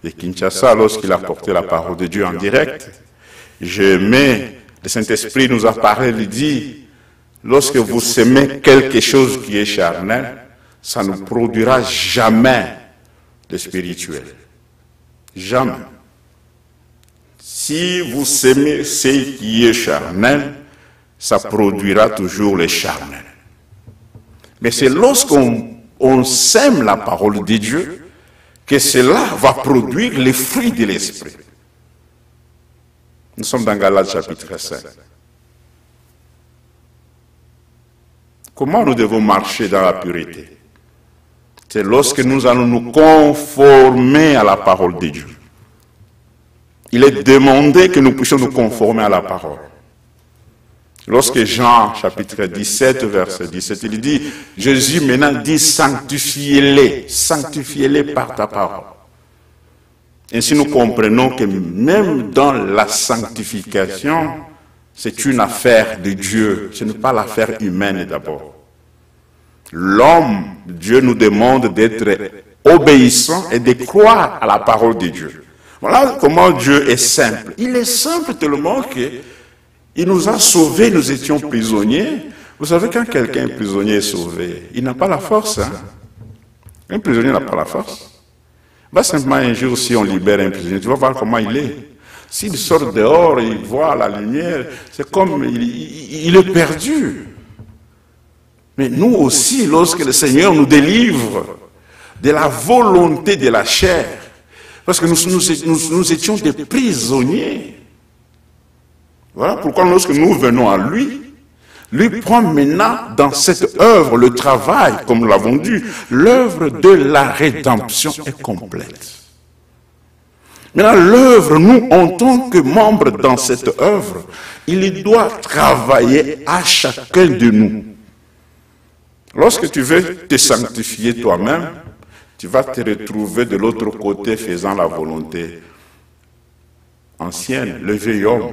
de Kinshasa, lorsqu'il a porté la parole de Dieu en direct, j'aimais, le Saint-Esprit nous a parlé, il dit, lorsque vous semez quelque chose qui est charnel, ça ne produira jamais de spirituel. Jamais. Si vous semez ce qui est charnel, ça produira toujours le charnel. Mais c'est lorsqu'on sème la parole de Dieu que cela va produire les fruits de l'esprit. Nous sommes dans Galates chapitre 5. Comment nous devons marcher dans la pureté? C'est lorsque nous allons nous conformer à la parole de Dieu. Il est demandé que nous puissions nous conformer à la parole. Lorsque Jean, chapitre 17, verset 17, il dit, Jésus maintenant dit, sanctifiez-les par ta parole. Ainsi, nous comprenons que même dans la sanctification, c'est une affaire de Dieu. Ce n'est pas l'affaire humaine d'abord. L'homme, Dieu nous demande d'être obéissant et de croire à la parole de Dieu. Voilà comment Dieu est simple. Il est simple tellement qu'il nous a sauvés, nous étions prisonniers. Vous savez, quand quelqu'un est prisonnier et sauvé, il n'a pas la force. Hein? Un prisonnier n'a pas la force. Va simplement un jour, si on libère un prisonnier, tu vas voir comment il est. S'il sort dehors, il voit la lumière, c'est comme il est perdu. Mais nous aussi, lorsque le Seigneur nous délivre de la volonté de la chair, parce que nous étions des prisonniers. Voilà pourquoi lorsque nous venons à lui prend maintenant dans cette œuvre le travail, comme nous l'avons dit, l'œuvre de la rédemption est complète. Maintenant, l'œuvre, nous, en tant que membres dans cette œuvre, il doit travailler à chacun de nous. Lorsque tu veux te sanctifier toi-même, tu vas te retrouver de l'autre côté faisant la volonté ancienne, le vieil homme.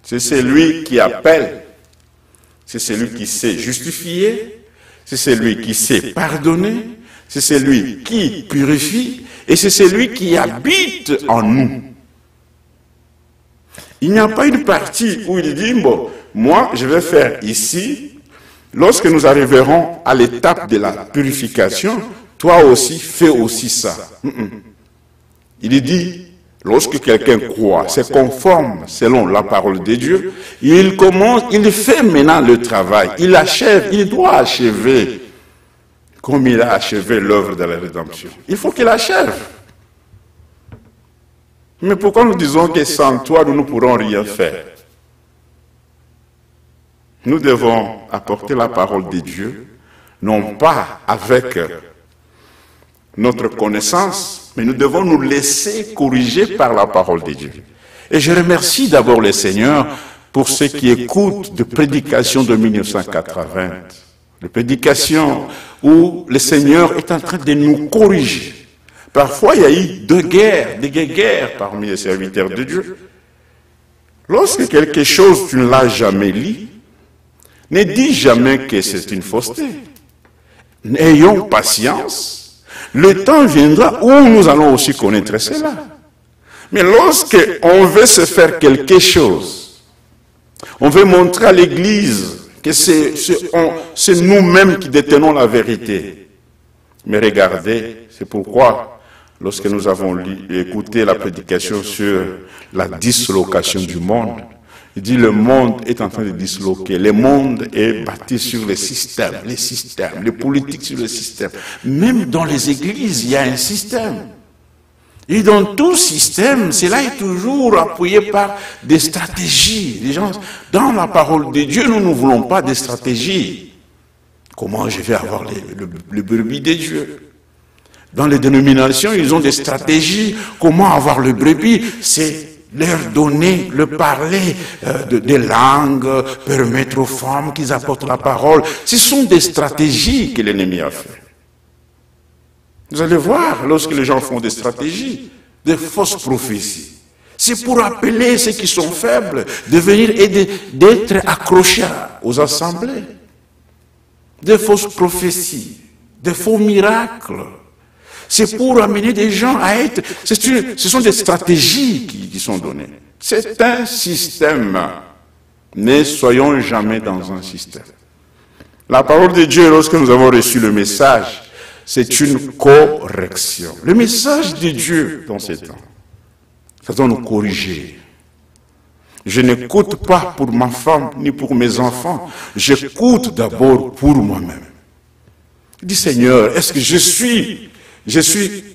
C'est celui qui appelle, c'est celui qui sait justifier, c'est celui qui sait pardonner, c'est celui qui purifie et c'est celui qui habite en nous. Il n'y a pas une partie où il dit, bon, moi je vais faire ici, lorsque nous arriverons à l'étape de la purification, toi aussi fais aussi ça. Il dit, lorsque quelqu'un croit, c'est conforme selon la parole de Dieu, il fait maintenant le travail, il achève, il doit achever, comme il a achevé l'œuvre de la rédemption. Il faut qu'il achève. Mais pourquoi nous disons que sans toi, nous ne pourrons rien faire? Nous devons apporter la parole de Dieu, non pas avec notre connaissance, mais nous devons nous laisser corriger par la parole de Dieu. Et je remercie d'abord le Seigneur pour ceux qui écoutent de prédications de 1980, de prédications où le Seigneur est en train de nous corriger. Parfois, il y a eu des guerres parmi les serviteurs de Dieu. Lorsque quelque chose, tu ne l'as jamais lu, ne dis jamais que c'est une fausseté. Ayons patience. Le temps viendra où nous allons aussi connaître cela. Mais lorsque on veut se faire quelque chose, on veut montrer à l'Église que c'est nous-mêmes qui détenons la vérité. Mais regardez, c'est pourquoi, lorsque nous avons écouté la prédication sur la dislocation du monde, il dit le monde est en train de disloquer. Le monde est bâti sur les systèmes, les politiques sur le système. Même dans les églises, il y a un système. Et dans tout système, cela est toujours appuyé par des stratégies. Les gens, dans la parole de Dieu, nous ne voulons pas des stratégies. Comment je vais avoir le brebis de Dieu? Dans les dénominations, ils ont des stratégies. Comment avoir le brebis? C'est leur donner, le parler des langues, permettre aux femmes qu'ils apportent la parole. Ce sont des stratégies que l'ennemi a fait. Vous allez voir, lorsque les gens font des stratégies, des fausses prophéties, c'est pour appeler ceux qui sont faibles de venir et d'être accrochés aux assemblées. Des fausses prophéties, des faux miracles. C'est pour amener des gens à être... Ce sont des stratégies qui sont données. C'est un système. Ne soyons jamais dans un système. La parole de Dieu, lorsque nous avons reçu le message, c'est une correction. Le message de Dieu dans ces temps, ça doit nous corriger. Je n'écoute pas pour ma femme ni pour mes enfants. J'écoute d'abord pour moi-même. Je dis, Seigneur, est-ce que je suis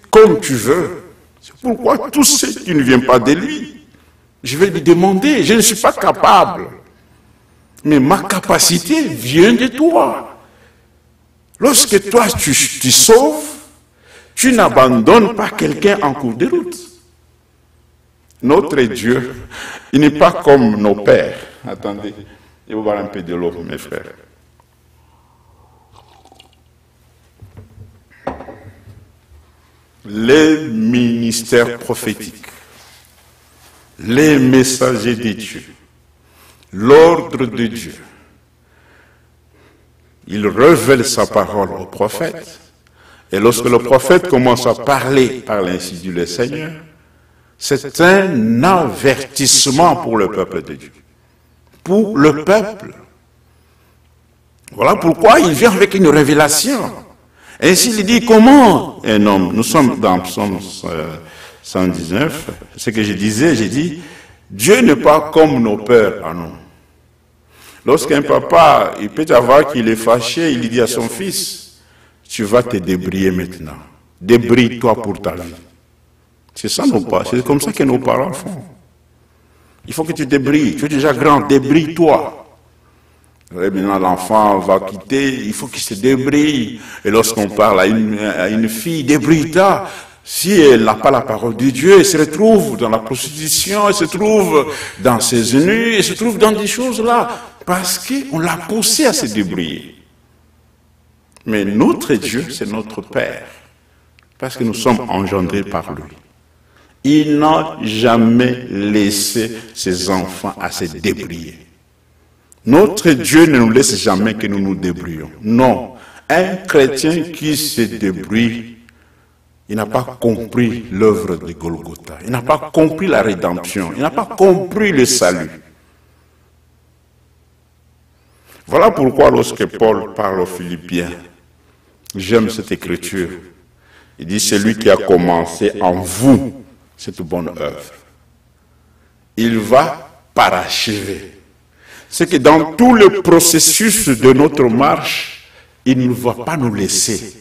comme tu veux? C'est pourquoi tout ce qui ne vient pas de lui, je vais lui demander. Je ne suis pas capable. Mais ma capacité vient de toi. Lorsque toi, tu sauves, tu n'abandonnes pas quelqu'un en cours de route. Notre Dieu, il n'est pas comme nos pères. Attendez, je vais boire un peu de l'eau, mes frères. les ministères prophétiques, les messagers de Dieu, l'ordre de Dieu, il révèle sa parole au prophète. Et lorsque le prophète commence à parler par l'ainsi dit le Seigneur, c'est un avertissement pour le peuple de Dieu. Pour le peuple. Voilà pourquoi il vient avec une révélation. Ainsi il dit comment un homme, nous sommes dans Psaume 119, ce que je disais, j'ai dit, Dieu n'est pas comme nos pères à nous. Lorsqu'un papa, il peut avoir qu'il est fâché, il dit à son fils, tu vas te débrouiller maintenant. Débrouille-toi pour ta vie. C'est ça nos parents, c'est comme ça que nos parents font. Il faut que tu te débrouilles, tu es déjà grand, débrouille-toi. Maintenant l'enfant va quitter, il faut qu'il se débrouille. Et lorsqu'on parle à une fille, débrouille-toi. Si elle n'a pas la parole de Dieu, elle se retrouve dans la prostitution, elle se trouve dans ses ennuis, elle se trouve dans des choses là, parce qu'on l'a poussé à se débrouiller. Mais notre Dieu, c'est notre Père, parce que nous sommes engendrés par lui. Il n'a jamais laissé ses enfants à se débrouiller. Notre Dieu ne nous laisse jamais que nous nous débrouillons. Non, un chrétien qui se débrouille, il n'a pas compris l'œuvre de Golgotha. Il n'a pas compris la rédemption. Il n'a pas compris le salut. Voilà pourquoi lorsque Paul parle aux Philippiens, j'aime cette écriture. Il dit, c'est lui qui a commencé en vous cette bonne œuvre. Il va parachever. C'est que dans tout le processus de notre marche, il ne va pas nous laisser.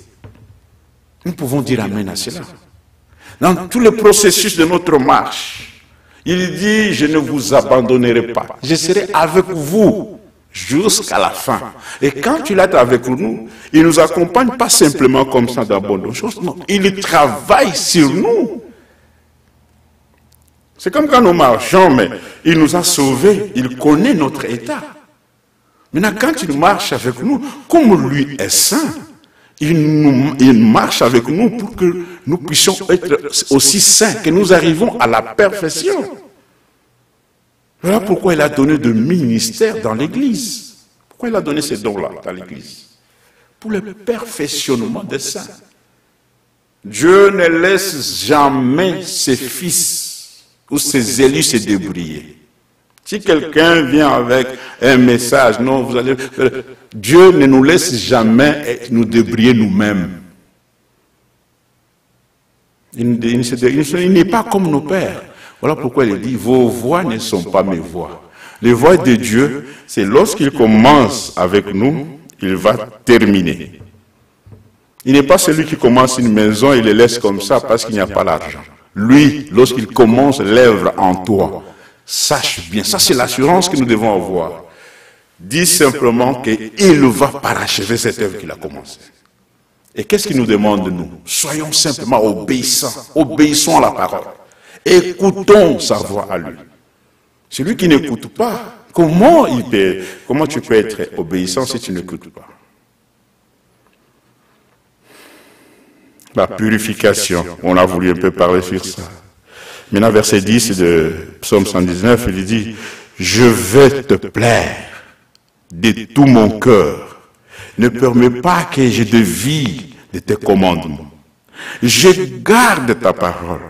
Nous pouvons dire amen à cela. Dans tout le processus de notre marche, il dit, je ne vous abandonnerai pas. Je serai avec vous jusqu'à la fin. Et quand il est avec nous, il ne nous accompagne pas simplement comme ça dans bonnes choses. Non, il travaille sur nous. C'est comme quand nous marchons, mais il nous a sauvés, il connaît notre état. Maintenant, quand il marche avec nous, comme lui est saint, il marche avec nous pour que nous puissions être aussi saints, que nous arrivons à la perfection. Voilà pourquoi il a donné de ministères dans l'Église. Pourquoi il a donné ces dons-là dans l'Église? Pour le perfectionnement des saints. Dieu ne laisse jamais ses fils ou ses élus se débrouiller. Si quelqu'un vient avec un message, non, vous allez... Dieu ne nous laisse jamais nous débrouiller nous-mêmes. Il n'est pas comme nos pères. Voilà pourquoi il dit, vos voix ne sont pas mes voix. Les voix de Dieu, c'est lorsqu'il commence avec nous, il va terminer. Il n'est pas celui qui commence une maison et le laisse comme ça parce qu'il n'y a pas l'argent. Lui, lorsqu'il commence l'œuvre en toi, sache bien, ça c'est l'assurance que nous devons avoir. Dis simplement qu'il va parachever cette œuvre qu'il a commencée. Et qu'est-ce qu'il nous demande de nous? Soyons simplement obéissants, obéissons à la parole. Écoutons sa voix à lui. Celui qui n'écoute pas, comment tu peux être obéissant si tu n'écoutes pas? La purification, on a voulu un peu parler sur ça. Maintenant, verset 10 de Psaume 119, il dit, je vais te plaire de tout mon cœur. Ne permets pas que je dévie de tes commandements. Je garde ta parole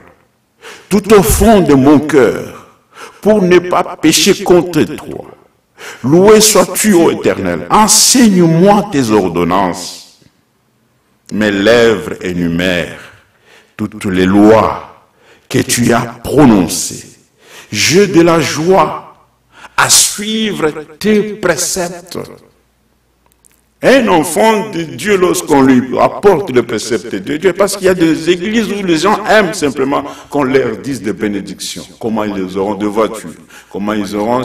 tout au fond de mon cœur pour ne pas pécher contre toi. Loué sois-tu, ô Éternel. Enseigne-moi tes ordonnances. Mes lèvres énumèrent toutes les lois que tu as prononcées. J'ai de la joie à suivre tes préceptes. Un enfant de Dieu, lorsqu'on lui apporte le précepte de Dieu, parce qu'il y a des églises où les gens aiment simplement qu'on leur dise des bénédictions. Comment ils auront de voitures, comment ils auront...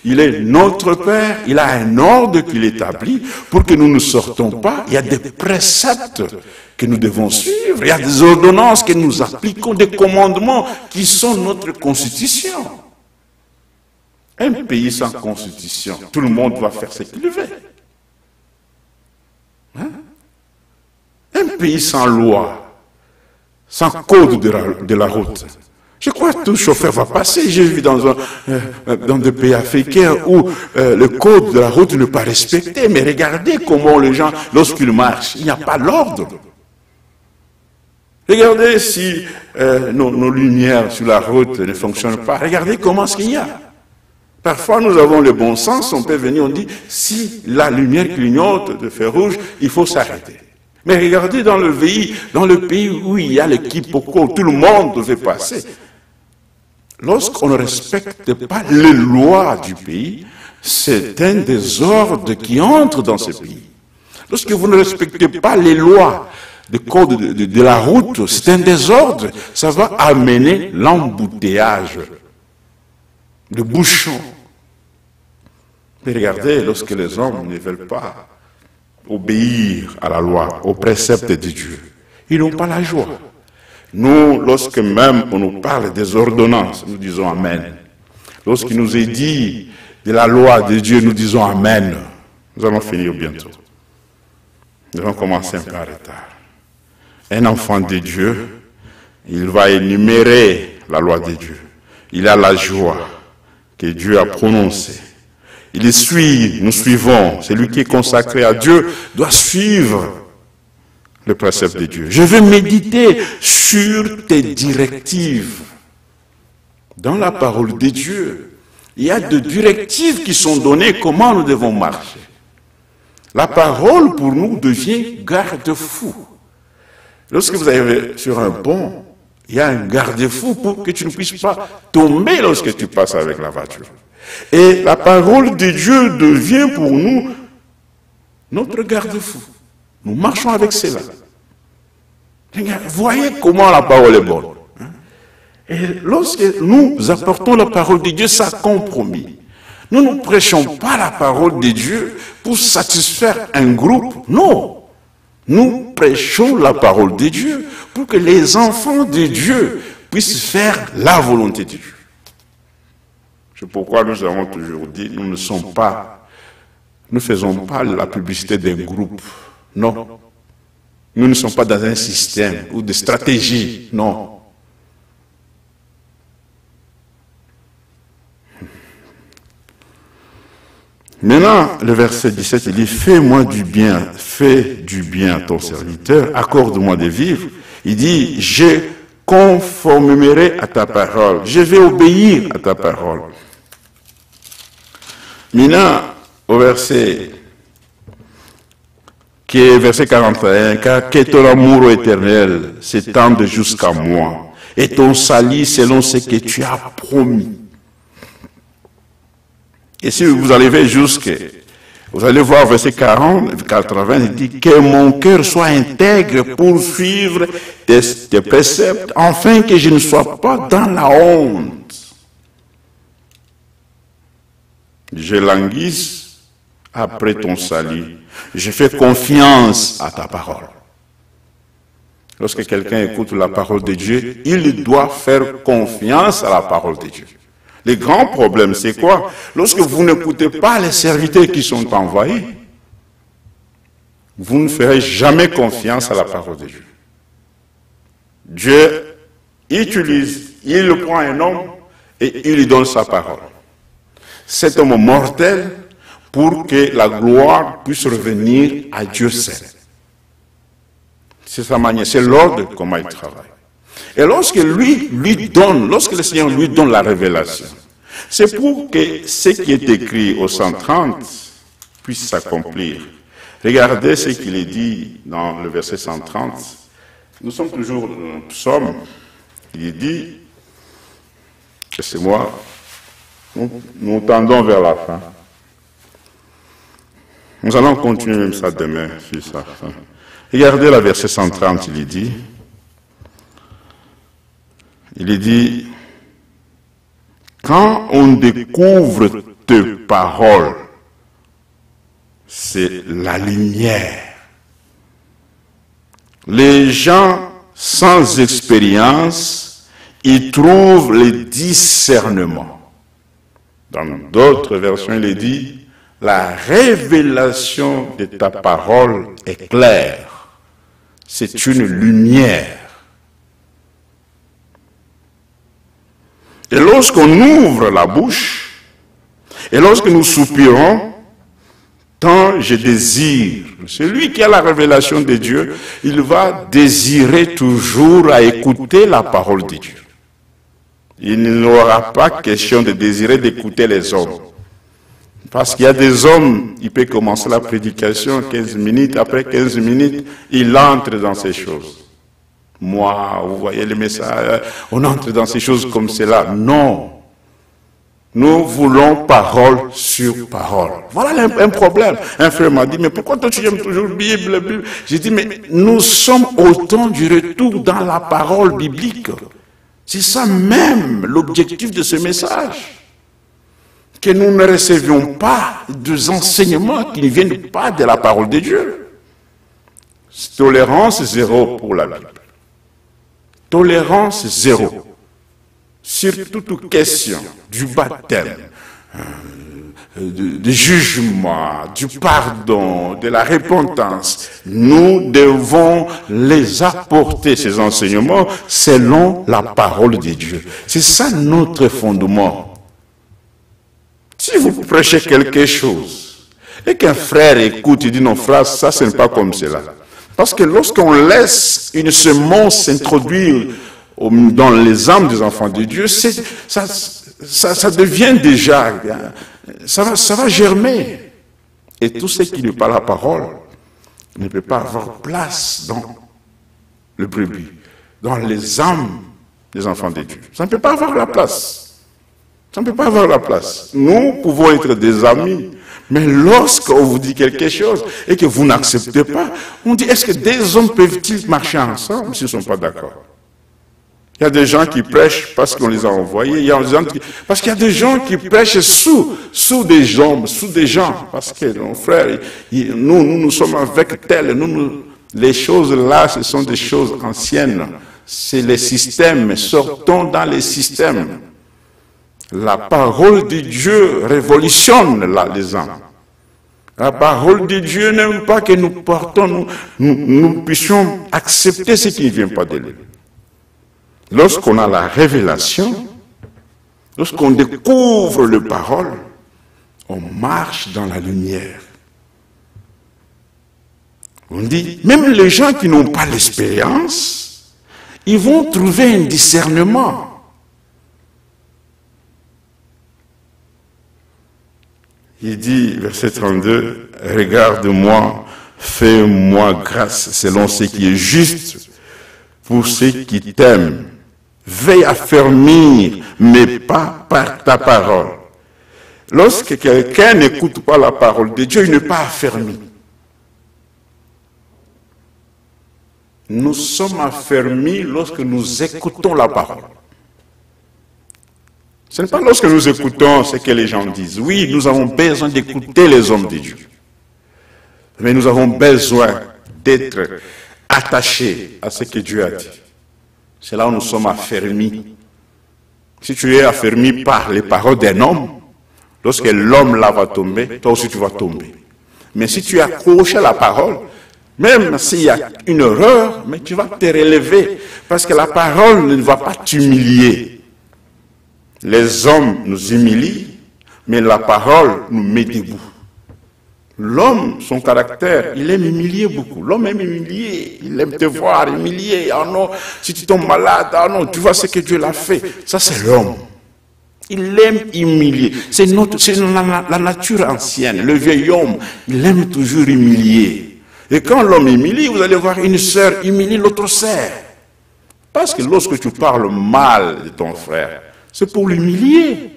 Il est notre Père, il a un ordre qu'il établit pour que nous ne sortons pas. Il y a des préceptes que nous devons suivre, il y a des ordonnances que nous appliquons, des commandements qui sont notre constitution. Un pays sans constitution, tout le monde va faire ce qu'il veut. Hein? Un pays sans loi, sans code de la route. Je crois que tout chauffeur va passer. J'ai vu dans des pays africains où le code de la route n'est pas respecté. Mais regardez comment les gens, lorsqu'ils marchent, il n'y a pas l'ordre. Regardez si nos lumières sur la route ne fonctionnent pas. Regardez comment est-ce qu'il y a. Parfois, nous avons le bon sens. On peut venir, on dit, si la lumière clignote de feu rouge, il faut s'arrêter. Mais regardez dans le pays où il y a le quiproquo, tout le monde devait passer. Lorsqu'on ne respecte pas les lois du pays, c'est un désordre qui entre dans ce pays. Lorsque vous ne respectez pas les lois du code de la route, c'est un désordre. Ça va amener l'embouteillage, le bouchon. Mais regardez, lorsque les hommes ne veulent pas obéir à la loi, aux préceptes de Dieu, ils n'ont pas la joie. Nous, lorsque même on nous parle des ordonnances, nous disons Amen. Lorsqu'il nous est dit de la loi de Dieu, nous disons Amen. Nous allons finir bientôt. Nous allons commencer un peu en retard. Un enfant de Dieu, il va énumérer la loi de Dieu. Il a la joie que Dieu a prononcée. Il suit, nous suivons. Celui qui est consacré à Dieu doit suivre le précepte de Dieu. Je veux méditer sur tes directives. Dans la parole de Dieu, il y a des directives qui sont données comment nous devons marcher. La parole pour nous devient garde-fou. Lorsque vous arrivez sur un pont, il y a un garde-fou pour que tu ne puisses pas tomber lorsque tu passes avec la voiture. Et la parole de Dieu devient pour nous notre garde-fou. Nous marchons avec cela. Voyez comment la parole est bonne. Et lorsque nous apportons la parole de Dieu, ça compromis. Nous ne prêchons pas la parole de Dieu pour satisfaire un groupe. Non. Nous prêchons la parole de Dieu pour que les enfants de Dieu puissent faire la volonté de Dieu. C'est pourquoi nous avons toujours dit, nous ne faisons pas la publicité d'un groupe. Non. Nous ne sommes pas dans un système ou de stratégie. Non. Maintenant, le verset 17, il dit, fais-moi du bien, fais du bien à ton serviteur, accorde-moi de vivre. Il dit, je conformerai à ta parole, je vais obéir à ta parole. Maintenant, au verset 41, car que ton amour éternel s'étende jusqu'à moi, et ton salut selon ce que tu as promis. Et si vous arrivez vous allez voir verset 80, il dit que mon cœur soit intègre pour suivre tes préceptes, afin que je ne sois pas dans la honte. Je languisse après ton salut. Je fais confiance à ta parole. Lorsque quelqu'un écoute la parole de Dieu, il doit faire confiance à la parole de Dieu. Le grand problème, c'est quoi? Lorsque vous n'écoutez pas les serviteurs qui sont envoyés, vous ne ferez jamais confiance à la parole de Dieu. Dieu il prend un homme et il lui donne sa parole. Cet homme mortel pour que la gloire puisse revenir à Dieu seul. C'est sa manière, c'est l'ordre comment il travaille. Et lorsque lorsque le Seigneur lui donne la révélation, c'est pour que ce qui est écrit au 130 puisse s'accomplir. Regardez ce qu'il est dit dans le verset 130. Nous sommes toujours dans le psaume. Il est dit, laissez-moi, nous tendons vers la fin. Nous allons continuer même ça demain, sur ça. Regardez le verset 130, il est dit, quand on découvre tes paroles, c'est la lumière. Les gens sans expérience, ils trouvent le discernement. Dans d'autres versions, il est dit, la révélation de ta parole est claire. C'est une lumière. Et lorsqu'on ouvre la bouche, et lorsque nous soupirons, tant je désire, celui qui a la révélation de Dieu, il va désirer toujours à écouter la parole de Dieu. Il n'aura pas question de désirer d'écouter les hommes. Parce qu'il y a des hommes, il peut commencer la prédication 15 minutes, après 15 minutes, il entre dans ces choses. Moi, vous voyez le message, on entre dans ces choses comme cela. Non. Nous voulons parole sur parole. Voilà un problème. Un frère m'a dit, mais pourquoi toi tu aimes toujours Bible, Bible? J'ai dit, mais nous sommes au temps du retour dans la parole biblique. C'est ça même l'objectif de ce message. Que nous ne recevions pas des enseignements qui ne viennent pas de la parole de Dieu. Tolérance zéro pour la Bible. Tolérance zéro. Sur toute question du baptême, du jugement, du pardon, de la repentance, nous devons les apporter, ces enseignements, selon la parole de Dieu. C'est ça notre fondement. Si vous prêchez quelque chose, et qu'un frère écoute et dit non frère, ça ce n'est pas comme cela. Parce que lorsqu'on laisse une semence s'introduire dans les âmes des enfants de Dieu, ça devient déjà, ça va germer. Et tout ce qui n'est pas la parole ne peut pas avoir place dans le brebis, dans les âmes des enfants de Dieu. Ça ne peut pas avoir la place. Ça ne peut pas avoir la place. Nous pouvons être des amis, mais lorsqu'on vous dit quelque chose et que vous n'acceptez pas, on dit, est-ce que des hommes peuvent-ils marcher ensemble s'ils ne sont pas d'accord? Il y a des gens qui prêchent parce qu'on les a envoyés. Parce qu'il y a des gens qui prêchent sous des gens, Parce que, mon frère, nous sommes avec tel. Les choses là, ce sont des choses anciennes. C'est les systèmes. Sortons dans les systèmes. La parole de Dieu révolutionne les âmes. La parole de Dieu n'aime pas que nous portons, nous puissions accepter ce qui ne vient pas de lui. Lorsqu'on a la révélation, lorsqu'on découvre les paroles, on marche dans la lumière. On dit, même les gens qui n'ont pas l'expérience, ils vont trouver un discernement. Il dit, verset 32, « Regarde-moi, fais-moi grâce selon ce qui est juste pour ceux qui t'aiment. Veille à fermir mes pas par ta parole. » Lorsque quelqu'un n'écoute pas la parole de Dieu, il n'est pas affermi. Nous sommes affermis lorsque nous écoutons la parole. Ce n'est pas lorsque nous écoutons ce que les gens disent. Oui, nous avons besoin d'écouter les hommes de Dieu. Mais nous avons besoin d'être attachés à ce que Dieu a dit. C'est là où nous sommes affermis. Si tu es affermi par les paroles d'un homme, lorsque l'homme là va tomber, toi aussi tu vas tomber. Mais si tu es accroché à la parole, même s'il y a une erreur, mais tu vas te relever. Parce que la parole ne va pas t'humilier. Les hommes nous humilient, mais la parole nous met debout. L'homme, son caractère, il aime humilier beaucoup. L'homme aime humilier, il aime te voir humilier. Ah non, si tu tombes malade, ah non, tu vois ce que Dieu l'a fait. Ça, c'est l'homme. Il aime humilier. C'est la nature ancienne, le vieil homme, il aime toujours humilier. Et quand l'homme humilie, vous allez voir une sœur humilier l'autre sœur. Parce que lorsque tu parles mal de ton frère, c'est pour l'humilier.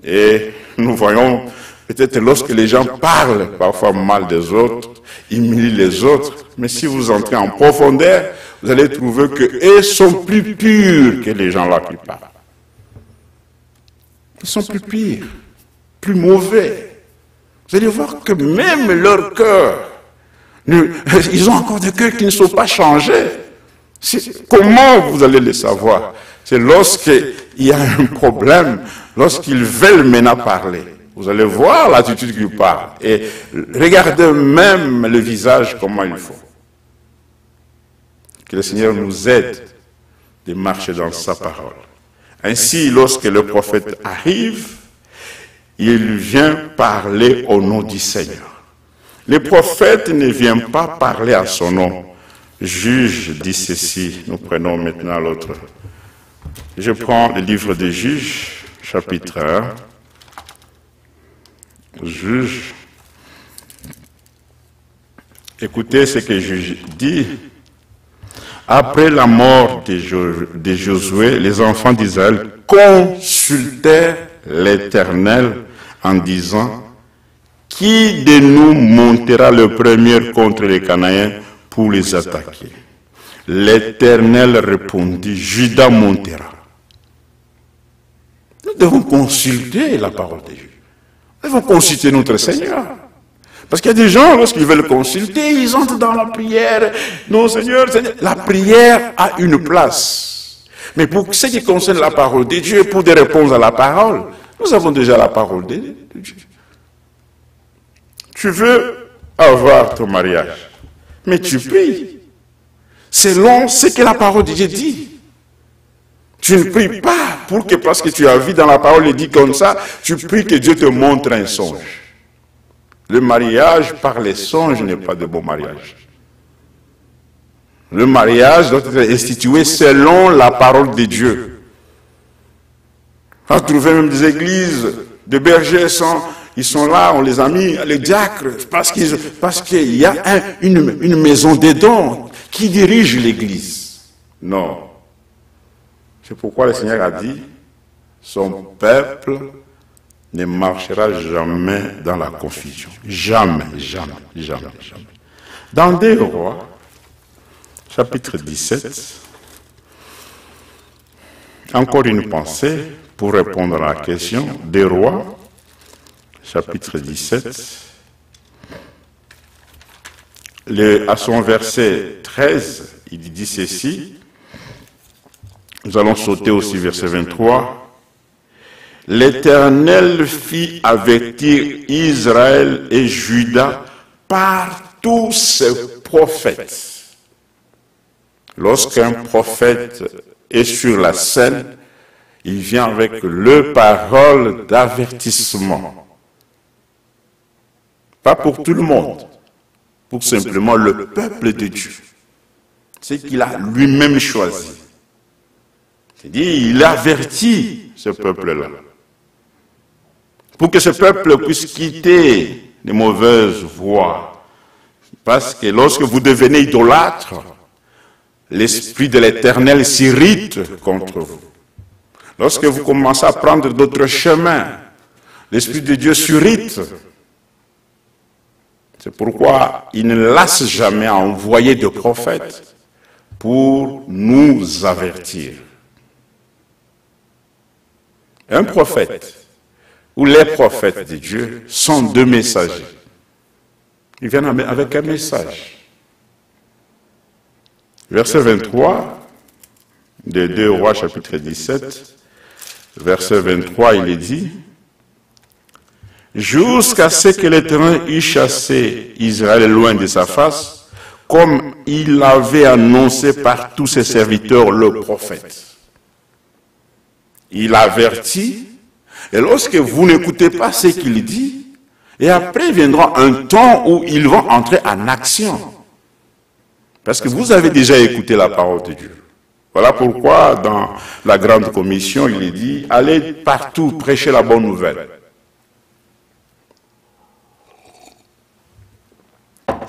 Et nous voyons, peut-être lorsque les gens parlent parfois mal des autres, humilient les autres, mais si vous entrez en profondeur, vous allez trouver qu'eux sont plus purs que les gens-là qui parlent. Ils sont plus pires, plus mauvais. Vous allez voir que même leur cœur, ils ont encore des cœurs qui ne sont pas changés. Comment vous allez le savoir? C'est lorsqu'il y a un problème, lorsqu'ils veulent maintenant parler. Vous allez voir l'attitude qu'ils parlent. Et regardez même le visage, comment il faut. Que le Seigneur nous aide de marcher dans sa parole. Ainsi, lorsque le prophète arrive, il vient parler au nom du Seigneur. Le prophète ne vient pas parler à son nom. Juge dit ceci. Nous prenons maintenant l'autre. Je prends le livre des Juges, chapitre 1. Juge. Écoutez ce que Juge dit. Après la mort de Josué, les enfants d'Israël consultèrent l'Éternel en disant, qui de nous montera le premier contre les Cananéens pour les attaquer? L'Éternel répondit, Juda montera. Nous devons consulter la parole de Dieu. Nous devons consulter notre Seigneur. Parce qu'il y a des gens, lorsqu'ils veulent consulter, ils entrent dans la prière. Non, Seigneur, Seigneur. La prière a une place. Mais pour ce qui concerne la parole de Dieu, pour des réponses à la parole, nous avons déjà la parole de Dieu. Tu veux avoir ton mariage, mais tu pries selon ce que la parole de Dieu dit. Tu ne pries pas parce que tu as vu dans la parole, il dit comme ça, tu pries que Dieu te montre un songe. Le mariage par les songes n'est pas de bon mariage. Le mariage doit être institué selon la parole de Dieu. On a trouvé même des églises, des bergers, ils sont là, on les a mis, les diacres, parce qu'il y a une maison des dons qui dirige l'église. Non. C'est pourquoi le Seigneur a dit, son peuple ne marchera jamais dans la confusion. Jamais, jamais, jamais, jamais. Dans 2 Rois, chapitre 17, encore une pensée pour répondre à la question. 2 Rois, chapitre 17, à son verset 13, il dit ceci. Nous allons sauter aussi verset 23. L'Éternel fit avertir Israël et Juda par tous ses prophètes. Lorsqu'un prophète est sur la scène, il vient avec le parole d'avertissement. Pas pour tout le monde, pour simplement le peuple de Dieu. C'est qu'il a lui-même choisi. C'est-à-dire, il avertit ce peuple-là. Pour que ce peuple puisse quitter les mauvaises voies. Parce que lorsque vous devenez idolâtre, l'Esprit de l'Éternel s'irrite contre vous. Lorsque vous commencez à prendre d'autres chemins, l'Esprit de Dieu s'irrite. C'est pourquoi il ne lasse jamais à envoyer de prophètes pour nous avertir. Un prophète ou les prophètes de Dieu sont 2 messagers. Ils viennent avec un message. Verset 23 de 2 Rois chapitre 17, verset 23, il est dit, jusqu'à ce que l'Éternel eût chassé Israël loin de sa face, comme il l'avait annoncé par tous ses serviteurs, le prophète. Il avertit, et lorsque vous n'écoutez pas ce qu'il dit, et après viendra un temps où ils vont entrer en action. Parce que vous avez déjà écouté la parole de Dieu. Voilà pourquoi dans la grande commission, il est dit, allez partout prêcher la bonne nouvelle.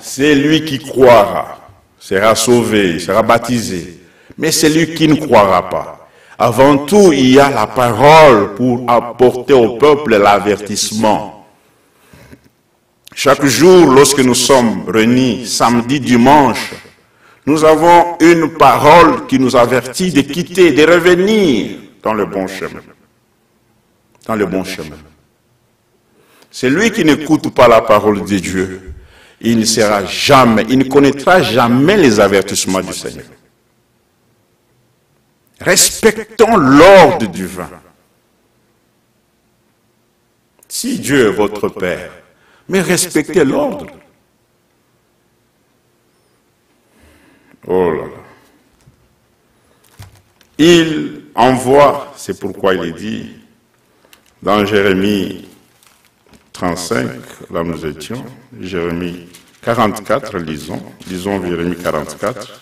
C'est lui qui croira, sera sauvé, sera baptisé. Mais c'est lui qui ne croira pas. Avant tout, il y a la parole pour apporter au peuple l'avertissement. Chaque jour, lorsque nous sommes réunis, samedi, dimanche, nous avons une parole qui nous avertit de quitter, de revenir dans le bon chemin. Dans le bon chemin. Celui qui n'écoute pas la parole de Dieu, il ne sera jamais, il ne connaîtra jamais les avertissements du Seigneur. Respectons l'ordre divin. Si Dieu est votre Père, mais respectez l'ordre. Oh là là. Il envoie, c'est pourquoi il est dit, dans Jérémie 35, là nous étions, Jérémie 44, lisons Jérémie 44.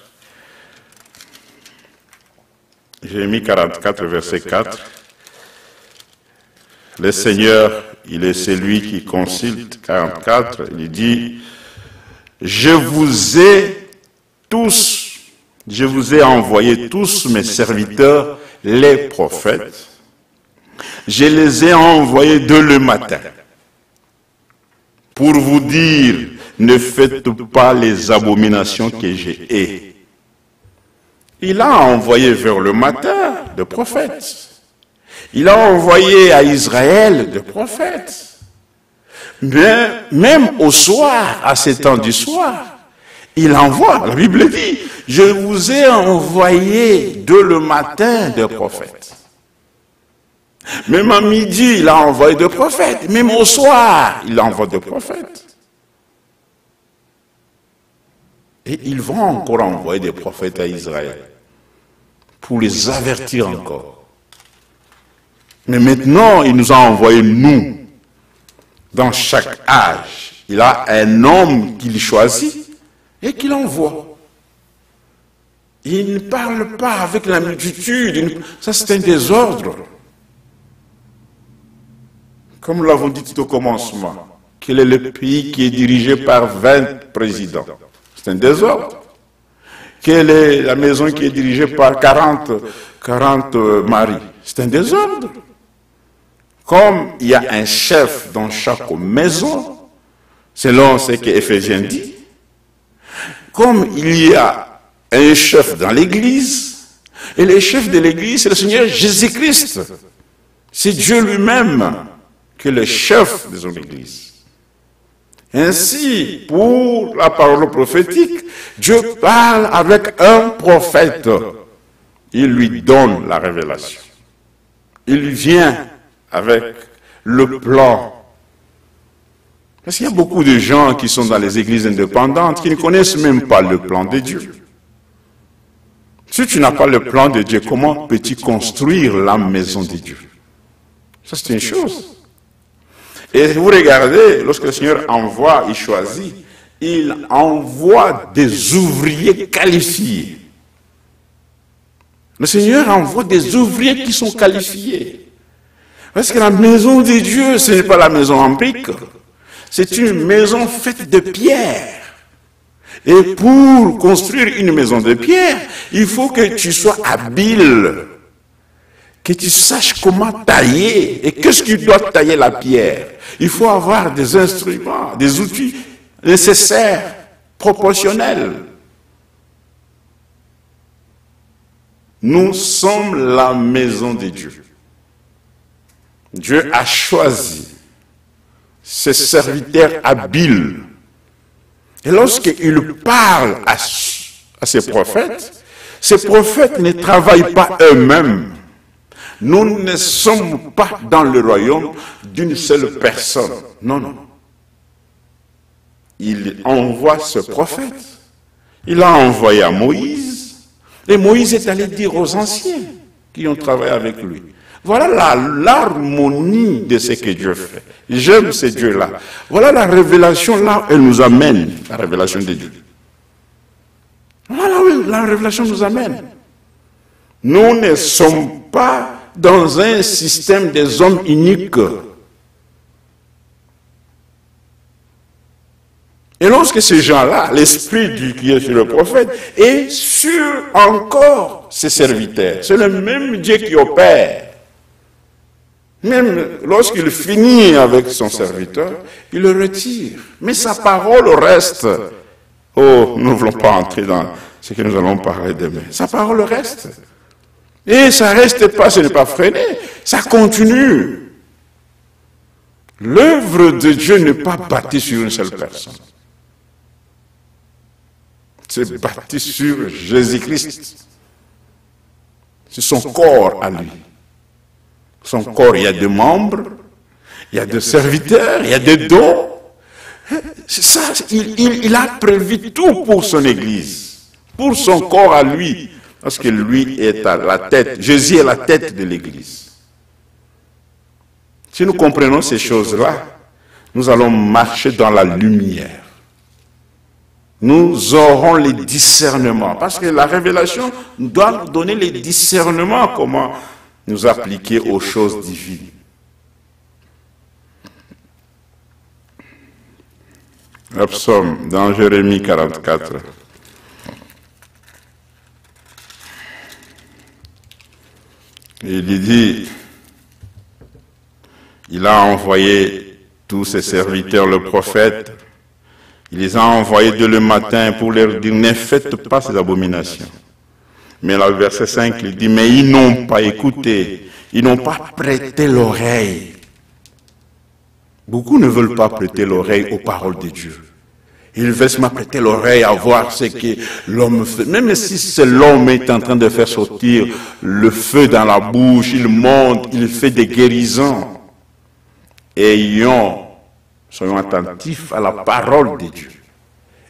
Jérémie 44, verset 4. Le Seigneur, il est celui qui consulte, 44, il dit, je vous ai envoyé tous mes serviteurs, les prophètes, je les ai envoyés dès le matin, pour vous dire, ne faites pas les abominations que j'ai haies. Il a envoyé vers le matin des prophètes. Il a envoyé à Israël des prophètes. Mais même au soir, à ces temps du soir, il envoie, la Bible dit, je vous ai envoyé dès le matin des prophètes. Même à midi, il a envoyé des prophètes. Même au soir, il envoie des prophètes. Et ils vont encore envoyer des prophètes à Israël pour les avertir encore. Mais maintenant, il nous a envoyé nous. Dans chaque âge, il a un homme qu'il choisit et qu'il envoie. Il ne parle pas avec la multitude. Ça, c'est un désordre. Comme nous l'avons dit tout au commencement, quel est le pays qui est dirigé par 20 présidents? C'est un désordre. Quelle est la maison qui est dirigée par 40 maris? C'est un désordre. Comme il y a un chef dans chaque maison, selon ce que Éphésiens dit, comme il y a un chef dans l'église, et le chef de l'église, c'est le Seigneur Jésus-Christ. C'est Dieu lui-même qui est le chef de son église. Ainsi, pour la parole prophétique, Dieu parle avec un prophète. Il lui donne la révélation. Il vient avec le plan. Parce qu'il y a beaucoup de gens qui sont dans les églises indépendantes qui ne connaissent même pas le plan de Dieu. Si tu n'as pas le plan de Dieu, comment peux-tu construire la maison de Dieu? Ça, c'est une chose. Et vous regardez, lorsque le Seigneur envoie, il choisit, il envoie des ouvriers qualifiés. Le Seigneur envoie des ouvriers qui sont qualifiés. Parce que la maison de Dieu, ce n'est pas la maison en briques. C'est une maison faite de pierre. Et pour construire une maison de pierre, il faut que tu sois habile. Que tu saches comment tailler. Et qu'est-ce qui doit tailler la pierre? Il faut avoir des instruments, des outils nécessaires, proportionnels. Nous sommes la maison de Dieu. Dieu a choisi ses serviteurs habiles. Et lorsqu'il parle à ses prophètes ne travaillent pas eux-mêmes. Nous ne sommes pas dans le royaume d'une seule personne. Non, non. Il envoie ce prophète. Il a envoyé à Moïse. Et Moïse est allé dire aux anciens qui ont travaillé avec lui. Voilà l'harmonie de ce que Dieu fait. J'aime ce Dieu-là. Voilà la révélation là, elle nous amène, la révélation de Dieu. Voilà où la révélation nous amène. Nous ne sommes pas dans un système des hommes uniques. Et lorsque ces gens-là, l'esprit qui est sur le prophète, est sur encore ses serviteurs. C'est le même Dieu qui opère. Même lorsqu'il finit avec son serviteur, il le retire. Mais sa parole reste. Oh, nous ne voulons pas entrer dans ce que nous allons parler demain. Sa parole reste. Et ça ne reste pas, ce n'est pas freiné. Ça continue. L'œuvre de Dieu n'est pas bâtie sur une seule personne. C'est bâti sur Jésus-Christ. C'est son corps à lui. Son corps, il y a des membres, il y a des serviteurs, il y a des dons. C'est ça, il a prévu tout pour son Église, pour son corps à lui, Parce que lui est à la tête, Jésus est la tête de l'Église. Si nous comprenons ces choses-là, nous allons marcher dans la lumière. Nous aurons les discernements. Parce que la révélation doit nous donner les discernements, comment nous appliquer aux choses divines. Le psaume dans Jérémie 44. Il dit, il a envoyé tous ses serviteurs, le prophète, il les a envoyés dès le matin pour leur dire, ne faites pas ces abominations. Mais là, le verset 5, il dit, mais ils n'ont pas écouté, ils n'ont pas prêté l'oreille. Beaucoup ne veulent pas prêter l'oreille aux paroles de Dieu. Ils veulent seulement prêter l'oreille à voir ce que l'homme fait. Même si l'homme est en train de faire sortir le feu dans la bouche, il monte, il fait des guérisons. Soyons attentifs à la parole de Dieu.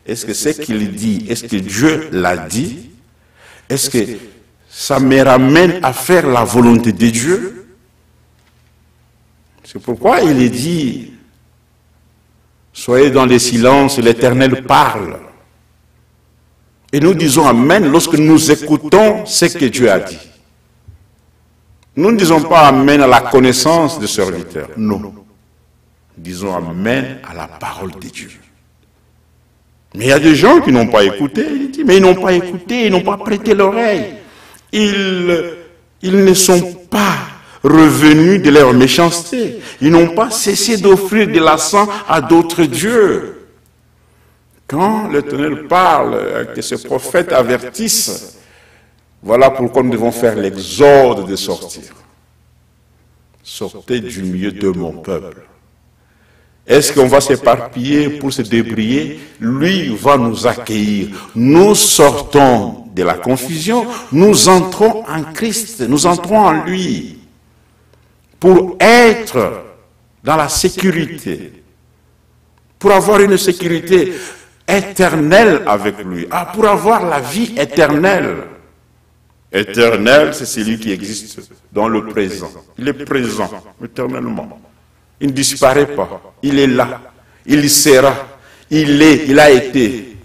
Est-ce que ce qu'il dit, est-ce que Dieu l'a dit? Est-ce que ça me ramène à faire la volonté de Dieu? C'est pourquoi il est dit, soyez dans le silence, l'Éternel parle. Et nous disons Amen lorsque nous écoutons ce que Dieu a dit. Nous ne disons pas Amen à la connaissance du serviteur, non. Nous disons Amen à la parole de Dieu. Mais il y a des gens qui n'ont pas écouté, il dit, mais ils n'ont pas écouté, ils n'ont pas prêté l'oreille. Ils ne sont pas revenus de leur méchanceté. Ils n'ont pas cessé d'offrir de l'encens à d'autres dieux. Quand l'Éternel parle, que ces prophètes avertissent, voilà pourquoi nous devons faire l'exode de sortir. Sortez du milieu de mon peuple. Est-ce qu'on va s'éparpiller pour se débrouiller? Lui va nous accueillir. Nous sortons de la confusion, nous entrons en Christ, nous entrons en lui. Pour être dans la sécurité, pour avoir une sécurité éternelle avec lui, pour avoir la vie éternelle. Éternel, c'est celui qui existe dans le présent. Il est présent éternellement. Il ne disparaît pas. Il est là. Il y sera. Il est. Il a été.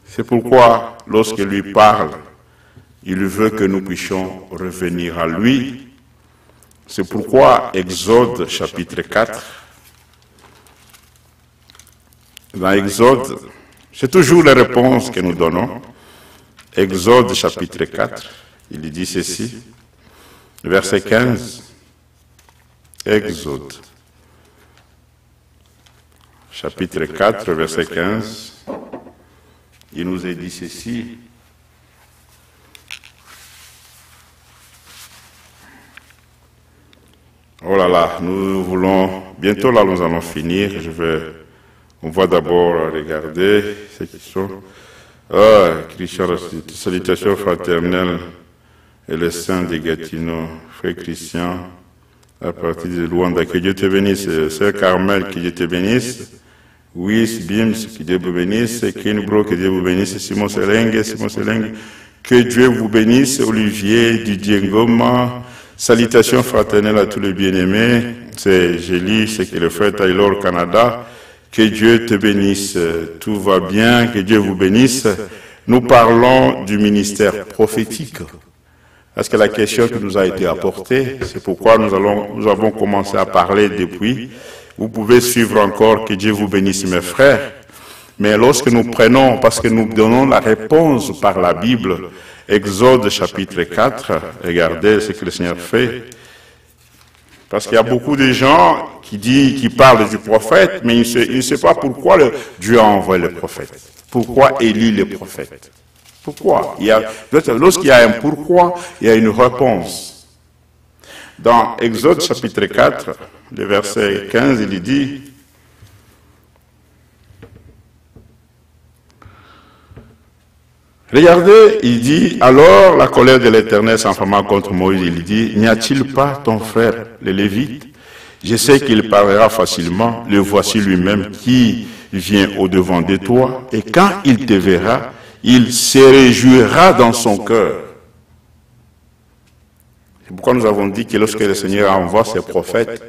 C'est pourquoi, lorsqu'il lui parle, il veut que nous puissions revenir à lui. C'est pourquoi, Exode chapitre 4, dans Exode, c'est toujours la réponse que nous donnons. Exode chapitre 4, il dit ceci, verset 15, Exode, chapitre 4, verset 15, il nous est dit ceci, oh là là, nous voulons, bientôt là nous allons finir, on va d'abord regarder ces questions. Christian, salutations fraternelles et les saints de Gatineau, frère Christian, à partir de Luanda, que Dieu te bénisse, sœur Carmel, que Dieu te bénisse, Wiss Bims, que Dieu vous bénisse, Kinbro, que Dieu vous bénisse, Simon Selengue, que Dieu vous bénisse, Olivier, Didier Ngoma, salutations fraternelles à tous les bien-aimés, c'est Gélie, c'est que le frère Taylor Canada, que Dieu te bénisse, tout va bien, que Dieu vous bénisse. Nous parlons du ministère prophétique. Parce que la question qui nous a été apportée, c'est pourquoi nous avons commencé à parler depuis. Vous pouvez suivre encore, que Dieu vous bénisse mes frères. Mais lorsque nous prenons, parce que nous donnons la réponse par la Bible, Exode chapitre 4, regardez ce que le Seigneur fait. Parce qu'il y a beaucoup de gens qui parlent du prophète, mais ils ne savent pas pourquoi Dieu a envoyé le prophète. Pourquoi Élie le prophète? Pourquoi? Lorsqu'il y a un pourquoi, il y a une réponse. Dans Exode chapitre 4, le verset 15, il dit, regardez, il dit, alors la colère de l'Éternel s'enflamma contre Moïse, il dit, n'y a-t-il pas ton frère, le Lévite? Je sais qu'il parlera facilement, le voici lui-même qui vient au-devant de toi, et quand il te verra, il se réjouira dans son cœur. C'est pourquoi nous avons dit que lorsque le Seigneur envoie ses prophètes,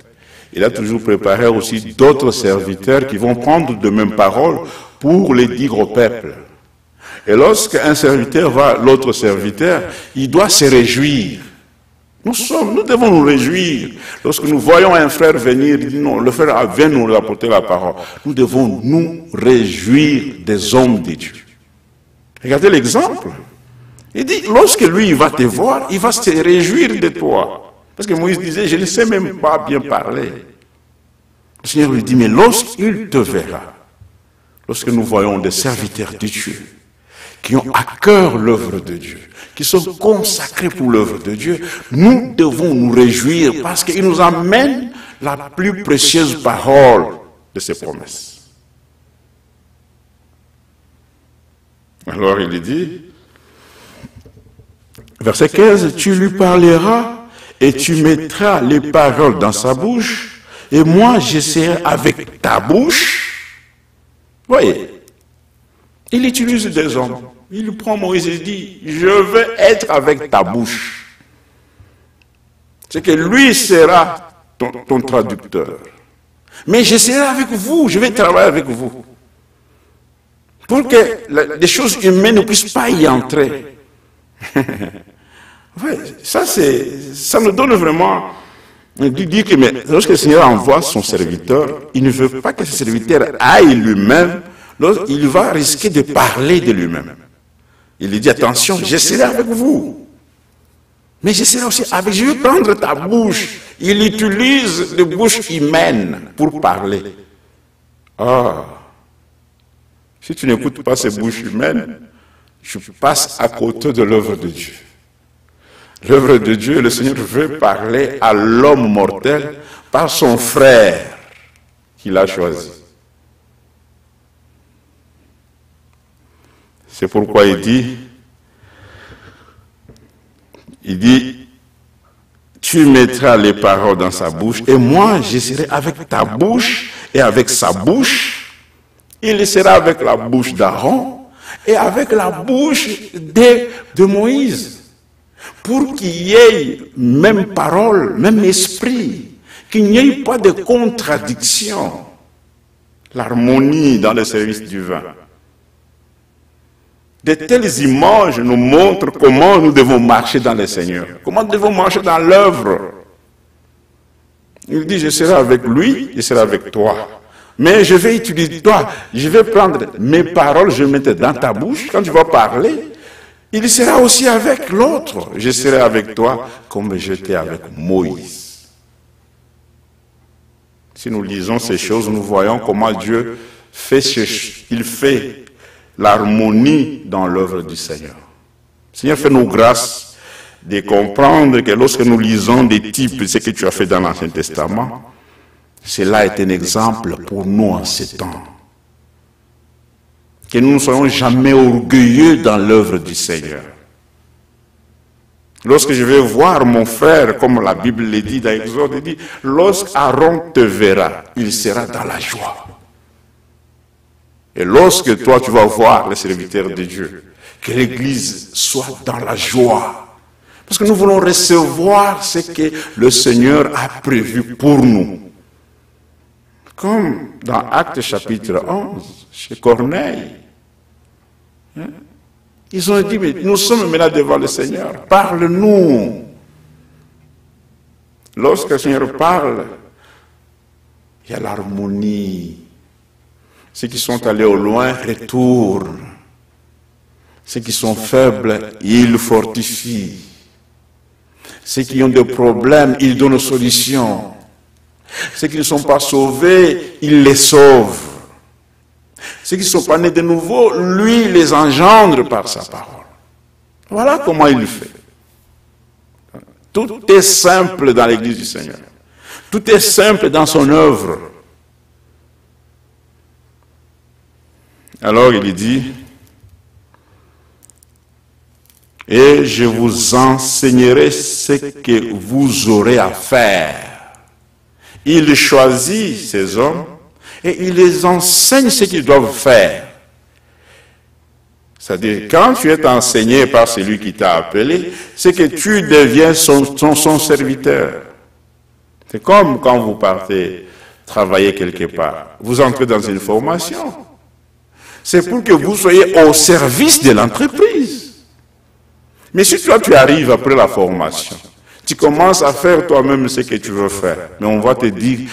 il a toujours préparé aussi d'autres serviteurs qui vont prendre de mêmes paroles pour les dire au peuple. Et lorsqu'un serviteur va à l'autre serviteur, il doit se réjouir. Nous devons nous réjouir. Lorsque nous voyons un frère venir, il dit non, le frère vient nous apporter la parole. Nous devons nous réjouir des hommes de Dieu. Regardez l'exemple. Il dit, lorsque lui il va te voir, il va se réjouir de toi. Parce que Moïse disait, je ne sais même pas bien parler. Le Seigneur lui dit, mais lorsqu'il te verra, lorsque nous voyons des serviteurs de Dieu, qui ont à cœur l'œuvre de Dieu, qui sont consacrés pour l'œuvre de Dieu, nous devons nous réjouir parce qu'il nous amène la plus précieuse parole de ses promesses. Alors il dit, verset 15, tu lui parleras et tu mettras les paroles dans sa bouche, et moi je serai avec ta bouche. Voyez, il utilise des hommes. Il prend Moïse et dit, je veux être avec ta bouche. C'est que lui sera ton traducteur. Mais je serai avec vous, je vais travailler avec vous. Pour que les choses humaines ne puissent pas y entrer. Ouais, ça nous donne vraiment dire que mais, lorsque le Seigneur envoie son serviteur, il ne veut pas que ce serviteur aille lui-même, il va risquer de parler de lui-même. Il lui dit, attention, je serai avec vous. Mais je serai aussi avec, je vais prendre ta bouche. Il utilise les bouches humaines pour parler. Ah, si tu n'écoutes pas ces bouches humaines, tu passes à côté de l'œuvre de Dieu. L'œuvre de Dieu, le Seigneur veut parler à l'homme mortel par son frère qu'il a choisi. C'est pourquoi il dit, tu mettras les paroles dans sa bouche, et moi je serai avec ta bouche et avec sa bouche. Il sera avec la bouche d'Aaron et avec la bouche de Moïse, pour qu'il y ait même parole, même esprit, qu'il n'y ait pas de contradiction, l'harmonie dans le service divin. De telles images nous montrent comment nous devons marcher dans le Seigneur, comment nous devons marcher dans l'œuvre. Il dit, je serai avec lui, je serai avec toi. Mais je vais utiliser toi, je vais prendre mes paroles, je vais mettre dans ta bouche, quand tu vas parler, il sera aussi avec l'autre. Je serai avec toi comme j'étais avec Moïse. Si nous lisons ces choses, nous voyons comment Dieu fait l'harmonie dans l'œuvre du Seigneur. Le Seigneur fait nous grâces de comprendre que lorsque nous lisons des types de ce que tu as fait dans l'Ancien Testament, cela est un exemple pour nous en ces temps. Que nous ne soyons jamais orgueilleux dans l'œuvre du Seigneur. Lorsque je vais voir mon frère, comme la Bible le dit dans Exode, il dit, lorsqu'Aaron te verra, il sera dans la joie. Et lorsque toi tu vas voir les serviteurs de Dieu, que l'Église soit dans la joie. Parce que nous voulons recevoir ce que le Seigneur a prévu pour nous. Comme dans Actes chapitre 11, chez Corneille. Ils ont dit, mais nous sommes maintenant devant le Seigneur, parle-nous. Lorsque le Seigneur parle, il y a l'harmonie. Ceux qui sont allés au loin retournent. Ceux qui sont faibles, ils fortifient. Ceux qui ont des problèmes, ils donnent une solution. Ceux qui ne sont pas sauvés, il les sauve. Ceux qui ne sont pas nés de nouveau, lui les engendre par sa parole. Voilà comment il le fait. Tout est simple dans l'Église du Seigneur. Tout est simple dans son œuvre. Alors il dit, et je vous enseignerai ce que vous aurez à faire. Il choisit ces hommes et il les enseigne ce qu'ils doivent faire. C'est-à-dire, quand tu es enseigné par celui qui t'a appelé, c'est que tu deviens son serviteur. C'est comme quand vous partez travailler quelque part. Vous entrez dans une formation. C'est pour que vous soyez au service de l'entreprise. Mais si toi, tu arrives après la formation, tu commences à faire toi-même ce que tu veux faire. Mais on va te dire,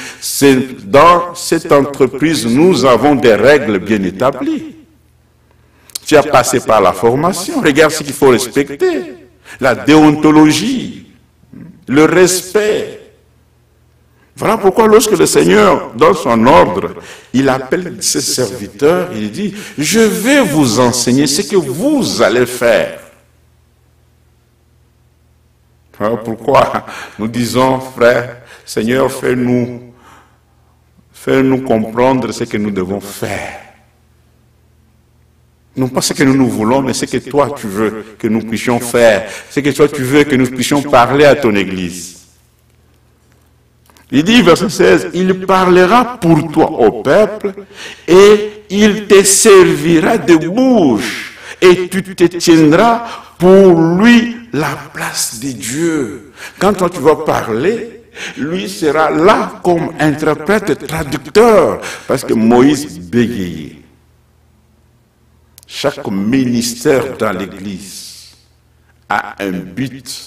dans cette entreprise, nous avons des règles bien établies. Tu as passé par la formation, regarde ce qu'il faut respecter. La déontologie, le respect. Voilà pourquoi lorsque le Seigneur, dans son ordre, il appelle ses serviteurs, il dit, je vais vous enseigner ce que vous allez faire. Voilà pourquoi nous disons, frère, Seigneur, fais-nous comprendre ce que nous devons faire. Non pas ce que nous voulons, mais ce que toi tu veux que nous puissions faire. Ce que toi tu veux que nous puissions parler à ton Église. Il dit, verset 16, il parlera pour toi au peuple et il te servira de bouche et tu te tiendras pour lui la place de Dieu. Quand toi tu vas parler, lui sera là comme interprète, traducteur, parce que Moïse bégayait. Chaque ministère dans l'Église a un but.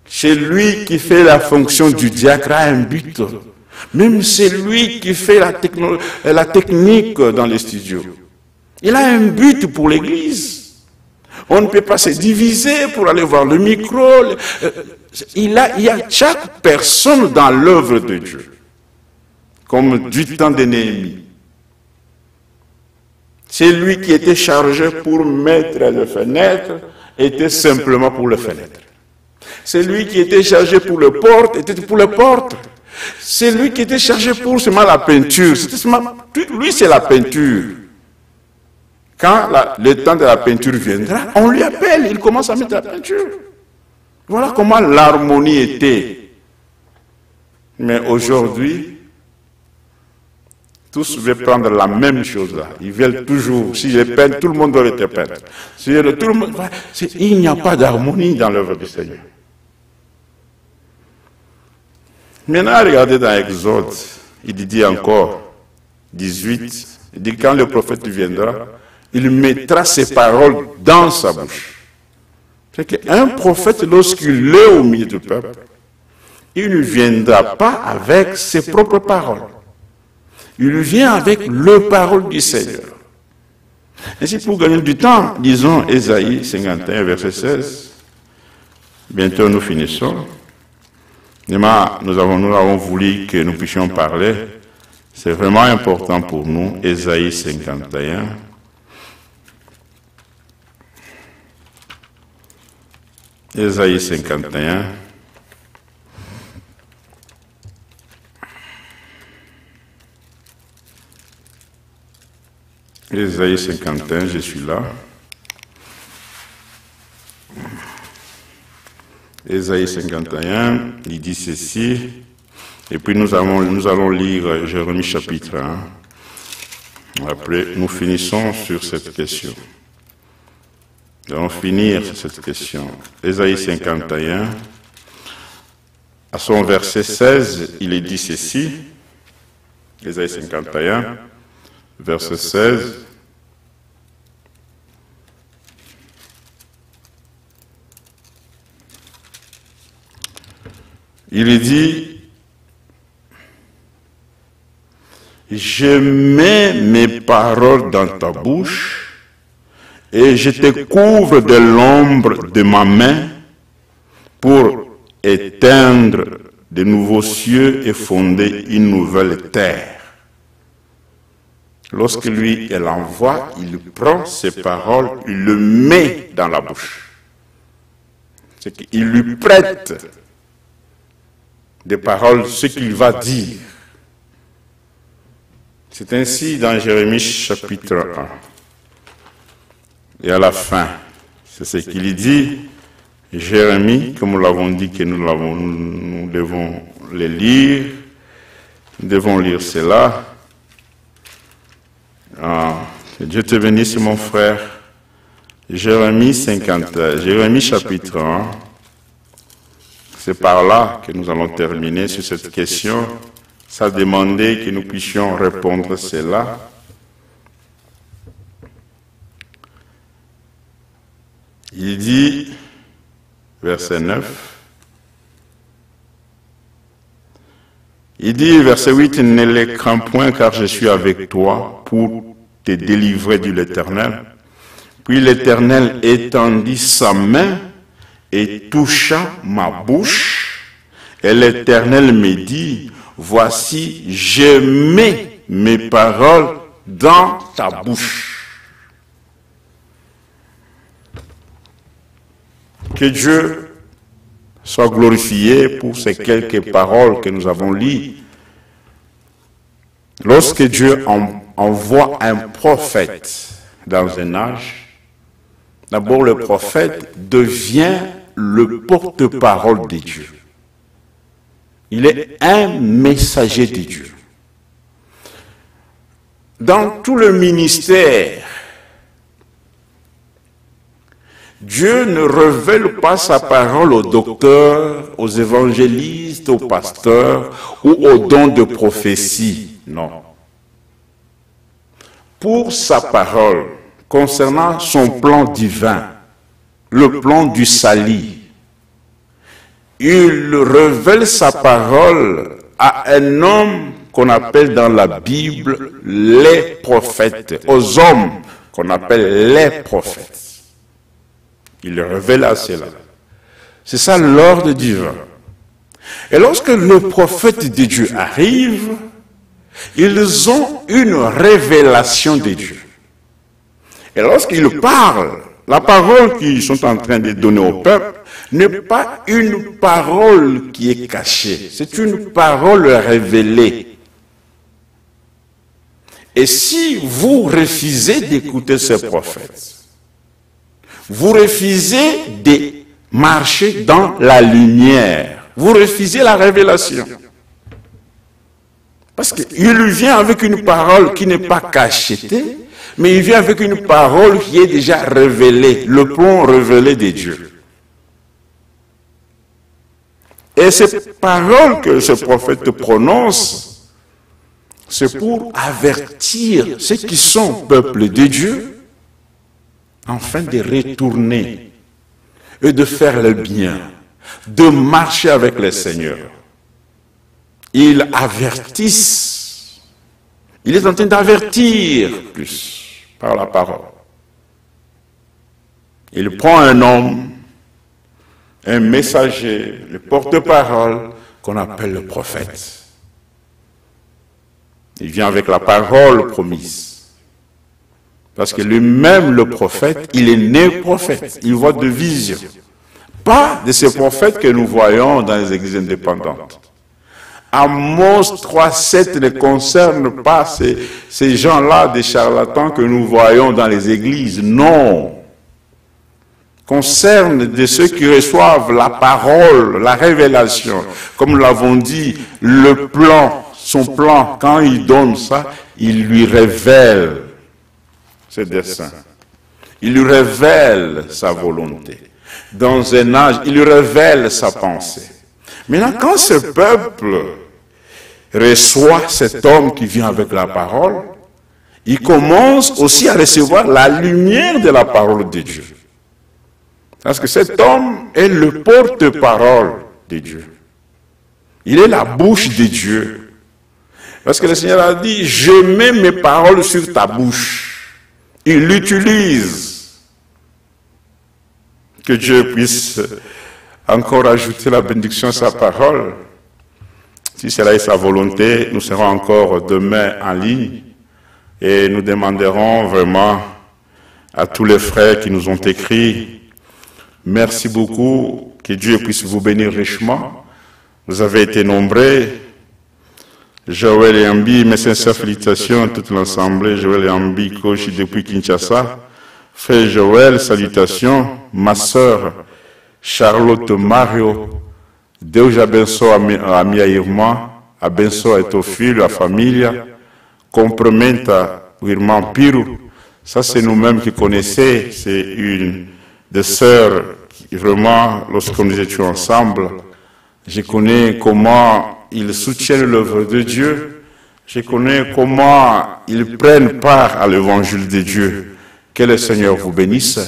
C'est lui qui fait la fonction du diacre a un but. Même c'est lui qui fait la technique dans les studios. Il a un but pour l'Église. On ne peut pas se diviser pour aller voir le micro. Il y a chaque personne dans l'œuvre de Dieu. Comme du temps de Néhémie. C'est lui qui était chargé pour mettre les fenêtres, était simplement pour les fenêtres. C'est lui qui était chargé pour les portes, était pour les portes. C'est lui qui était chargé pour seulement la peinture. Lui, c'est la peinture. Quand le temps de la peinture viendra, on lui appelle, il commence à mettre la peinture. Voilà comment l'harmonie était. Mais aujourd'hui, tous veulent prendre la même chose là. Ils veulent toujours, si je peins, tout le monde doit être peint. Il n'y a pas d'harmonie dans l'œuvre du Seigneur. Maintenant, regardez dans Exode, il dit encore, 18, il dit quand le prophète viendra, il mettra ses paroles dans sa bouche. C'est qu'un prophète, lorsqu'il est au milieu du peuple, il ne viendra pas avec ses propres paroles. Il vient avec le parole du Seigneur. Ainsi, pour gagner du temps, disons Ésaïe 51, verset 16. Bientôt nous finissons. Nous avons voulu que nous puissions parler. C'est vraiment important pour nous. Ésaïe 51. Ésaïe 51. Ésaïe 51, je suis là. Ésaïe 51, il dit ceci. Et puis nous allons lire Jérémie chapitre 1. Après, nous finissons sur cette question. Nous allons finir sur cette question. Ésaïe 51, à son verset 16, il est dit ceci. Ésaïe 51. Verset 16. Il est dit, je mets mes paroles dans ta bouche et je te couvre de l'ombre de ma main pour éteindre de nouveaux cieux et fonder une nouvelle terre. Lorsque lui, elle envoie, il prend ses paroles, il le met dans la bouche. C'est qu'il lui prête des paroles, ce qu'il va dire. C'est ainsi dans Jérémie chapitre 1. Et à la fin, c'est ce qu'il dit. Jérémie, comme nous l'avons dit que nous devons le lire. Nous devons lire cela. Que Dieu te bénisse, mon frère. Jérémie chapitre 1. C'est par là que nous allons terminer sur cette question. Ça demandait que nous puissions répondre à cela. Il dit, verset 9, il dit, verset 8, « Ne les crains point, car je suis avec toi pour te délivrer de l'Éternel. » Puis l'Éternel étendit sa main et toucha ma bouche. Et l'Éternel me dit, « Voici, je mets mes paroles dans ta bouche. » Que Dieu soit glorifié pour ces quelques paroles que nous avons lues. Lorsque Dieu envoie un prophète dans un âge, d'abord le prophète devient le porte-parole de Dieu. Il est un messager de Dieu. Dans tout le ministère, Dieu ne révèle pas sa parole aux docteurs, aux évangélistes, aux pasteurs ou aux dons de prophétie. Non. Pour sa parole, concernant son plan divin, le plan du salut, il révèle sa parole à un homme qu'on appelle dans la Bible les prophètes, aux hommes qu'on appelle les prophètes. Il le révèle à cela. C'est ça l'ordre divin. Et lorsque le prophète de Dieu arrive, ils ont une révélation de Dieu. Et lorsqu'ils parlent, la parole qu'ils sont en train de donner au peuple n'est pas une parole qui est cachée. C'est une parole révélée. Et si vous refusez d'écouter ces prophètes, vous refusez de marcher dans la lumière. Vous refusez la révélation. Parce qu'il vient avec une parole qui n'est pas cachetée, mais il vient avec une parole qui est déjà révélée, le plan révélé de Dieu. Et ces paroles que ce prophète prononce, c'est pour avertir ceux qui sont peuple de Dieu, afin de retourner et de faire le bien, de marcher avec le Seigneur. Il avertisse. Il est en train d'avertir plus par la parole. Il prend un homme, un messager, le porte-parole qu'on appelle le prophète. Il vient avec la parole promise. Parce que lui-même, le prophète, il est né prophète. Il voit de visions. Pas de ces prophètes que nous voyons dans les églises indépendantes. Amos 3,7 ne concerne pas ces gens-là, des charlatans que nous voyons dans les églises. Non. Concerne de ceux qui reçoivent la parole, la révélation. Comme nous l'avons dit, le plan, son plan, quand il donne ça, il lui révèle ses desseins. Il lui révèle sa volonté. Dans un âge, il lui révèle sa pensée. Maintenant, quand ce peuple reçoit cet homme qui vient avec la parole, il commence aussi à recevoir la lumière de la parole de Dieu. Parce que cet homme est le porte-parole de Dieu. Il est la bouche de Dieu. Parce que le Seigneur a dit, je mets mes paroles sur ta bouche. Il l'utilise. Que Dieu puisse encore ajouter la bénédiction à sa parole. Si cela est sa volonté, nous serons encore demain en ligne et nous demanderons vraiment à tous les frères qui nous ont écrit, merci beaucoup, que Dieu puisse vous bénir richement. Vous avez été nombreux. Joël et Ambi, mes sincères félicitations à toute l'Assemblée. Joël et Ambi, coach depuis Kinshasa. Frère Joël, salutations. Ma sœur Charlotte Mario, Deuja Benso Amia Irma, abençoa tuo filho, a família, cumprimenta o irmão Piro. Ça, c'est nous-mêmes qui connaissons. C'est une des sœurs qui, vraiment, lorsque nous étions ensemble, je connais comment ils soutiennent l'œuvre de Dieu. Je connais comment ils prennent part à l'évangile de Dieu. Que le Seigneur vous bénisse.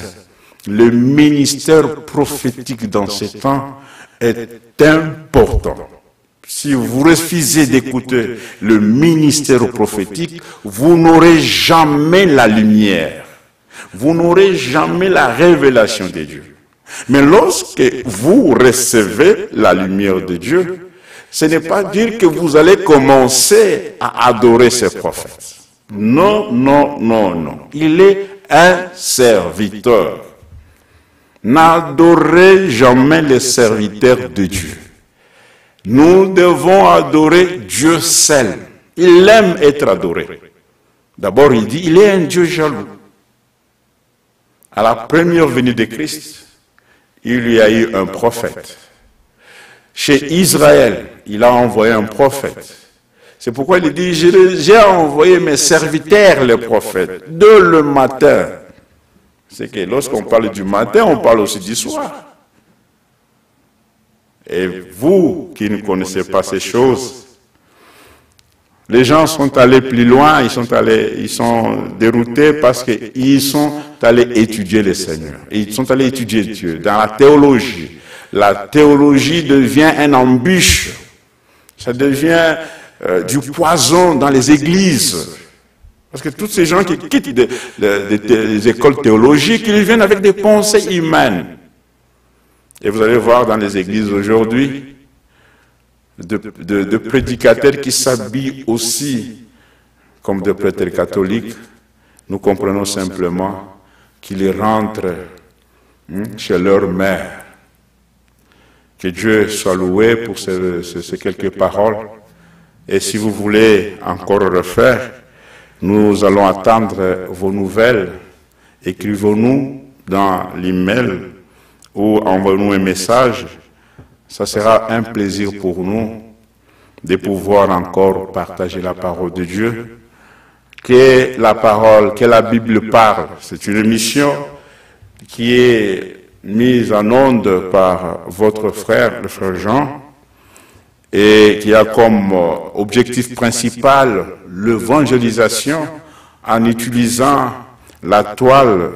Le ministère prophétique dans ces temps est important. Si vous refusez d'écouter le ministère prophétique, vous n'aurez jamais la lumière. Vous n'aurez jamais la révélation de Dieu. Mais lorsque vous recevez la lumière de Dieu, ce n'est pas dire que vous allez commencer à adorer ces prophètes. Non, non, non, non. Il est un serviteur. N'adorez jamais les serviteurs de Dieu. Nous devons adorer Dieu seul. Il aime être adoré. D'abord, il dit, il est un Dieu jaloux. À la première venue de Christ, il y a eu un prophète. Chez Israël, il a envoyé un prophète. C'est pourquoi il dit, j'ai envoyé mes serviteurs, les prophètes, dès le matin. C'est que lorsqu'on parle du matin, on parle aussi du soir. Et vous qui ne connaissez pas ces choses, les gens sont allés plus loin, ils sont déroutés parce qu'ils sont allés étudier le Seigneur. Ils sont allés étudier Dieu dans la théologie. La théologie devient une embûche. Ça devient du poison dans les églises. Parce que tous ces gens qui quittent des écoles théologiques, ils viennent avec des pensées humaines. Et vous allez voir dans les églises aujourd'hui, de prédicateurs qui s'habillent aussi comme des prêtres catholiques. Nous comprenons simplement qu'ils rentrent chez leur mère. Que Dieu soit loué pour ces quelques paroles. Et si vous voulez encore refaire, nous allons attendre vos nouvelles. Écrivez-nous dans l'email ou envoyez-nous un message. Ça sera un plaisir pour nous de pouvoir encore partager la parole de Dieu. Que la parole, que la Bible parle. C'est une émission qui est mise en onde par votre frère, le frère Jean, et qui a comme objectif principal l'évangélisation en utilisant la toile,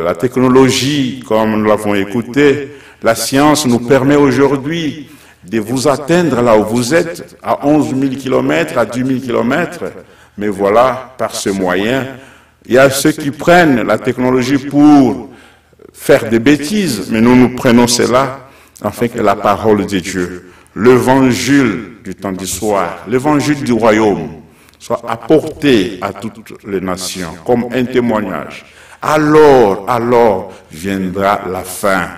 la technologie, comme nous l'avons écouté. La science nous permet aujourd'hui de vous atteindre là où vous êtes, à 11 000 km, à 10 000 km. Mais voilà, par ce moyen, il y a ceux qui prennent la technologie pour faire des bêtises, mais nous prenons cela afin que la parole de Dieu, l'évangile du temps du soir, l'évangile du royaume, soit apporté à toutes les nations comme un témoignage. Alors viendra la fin.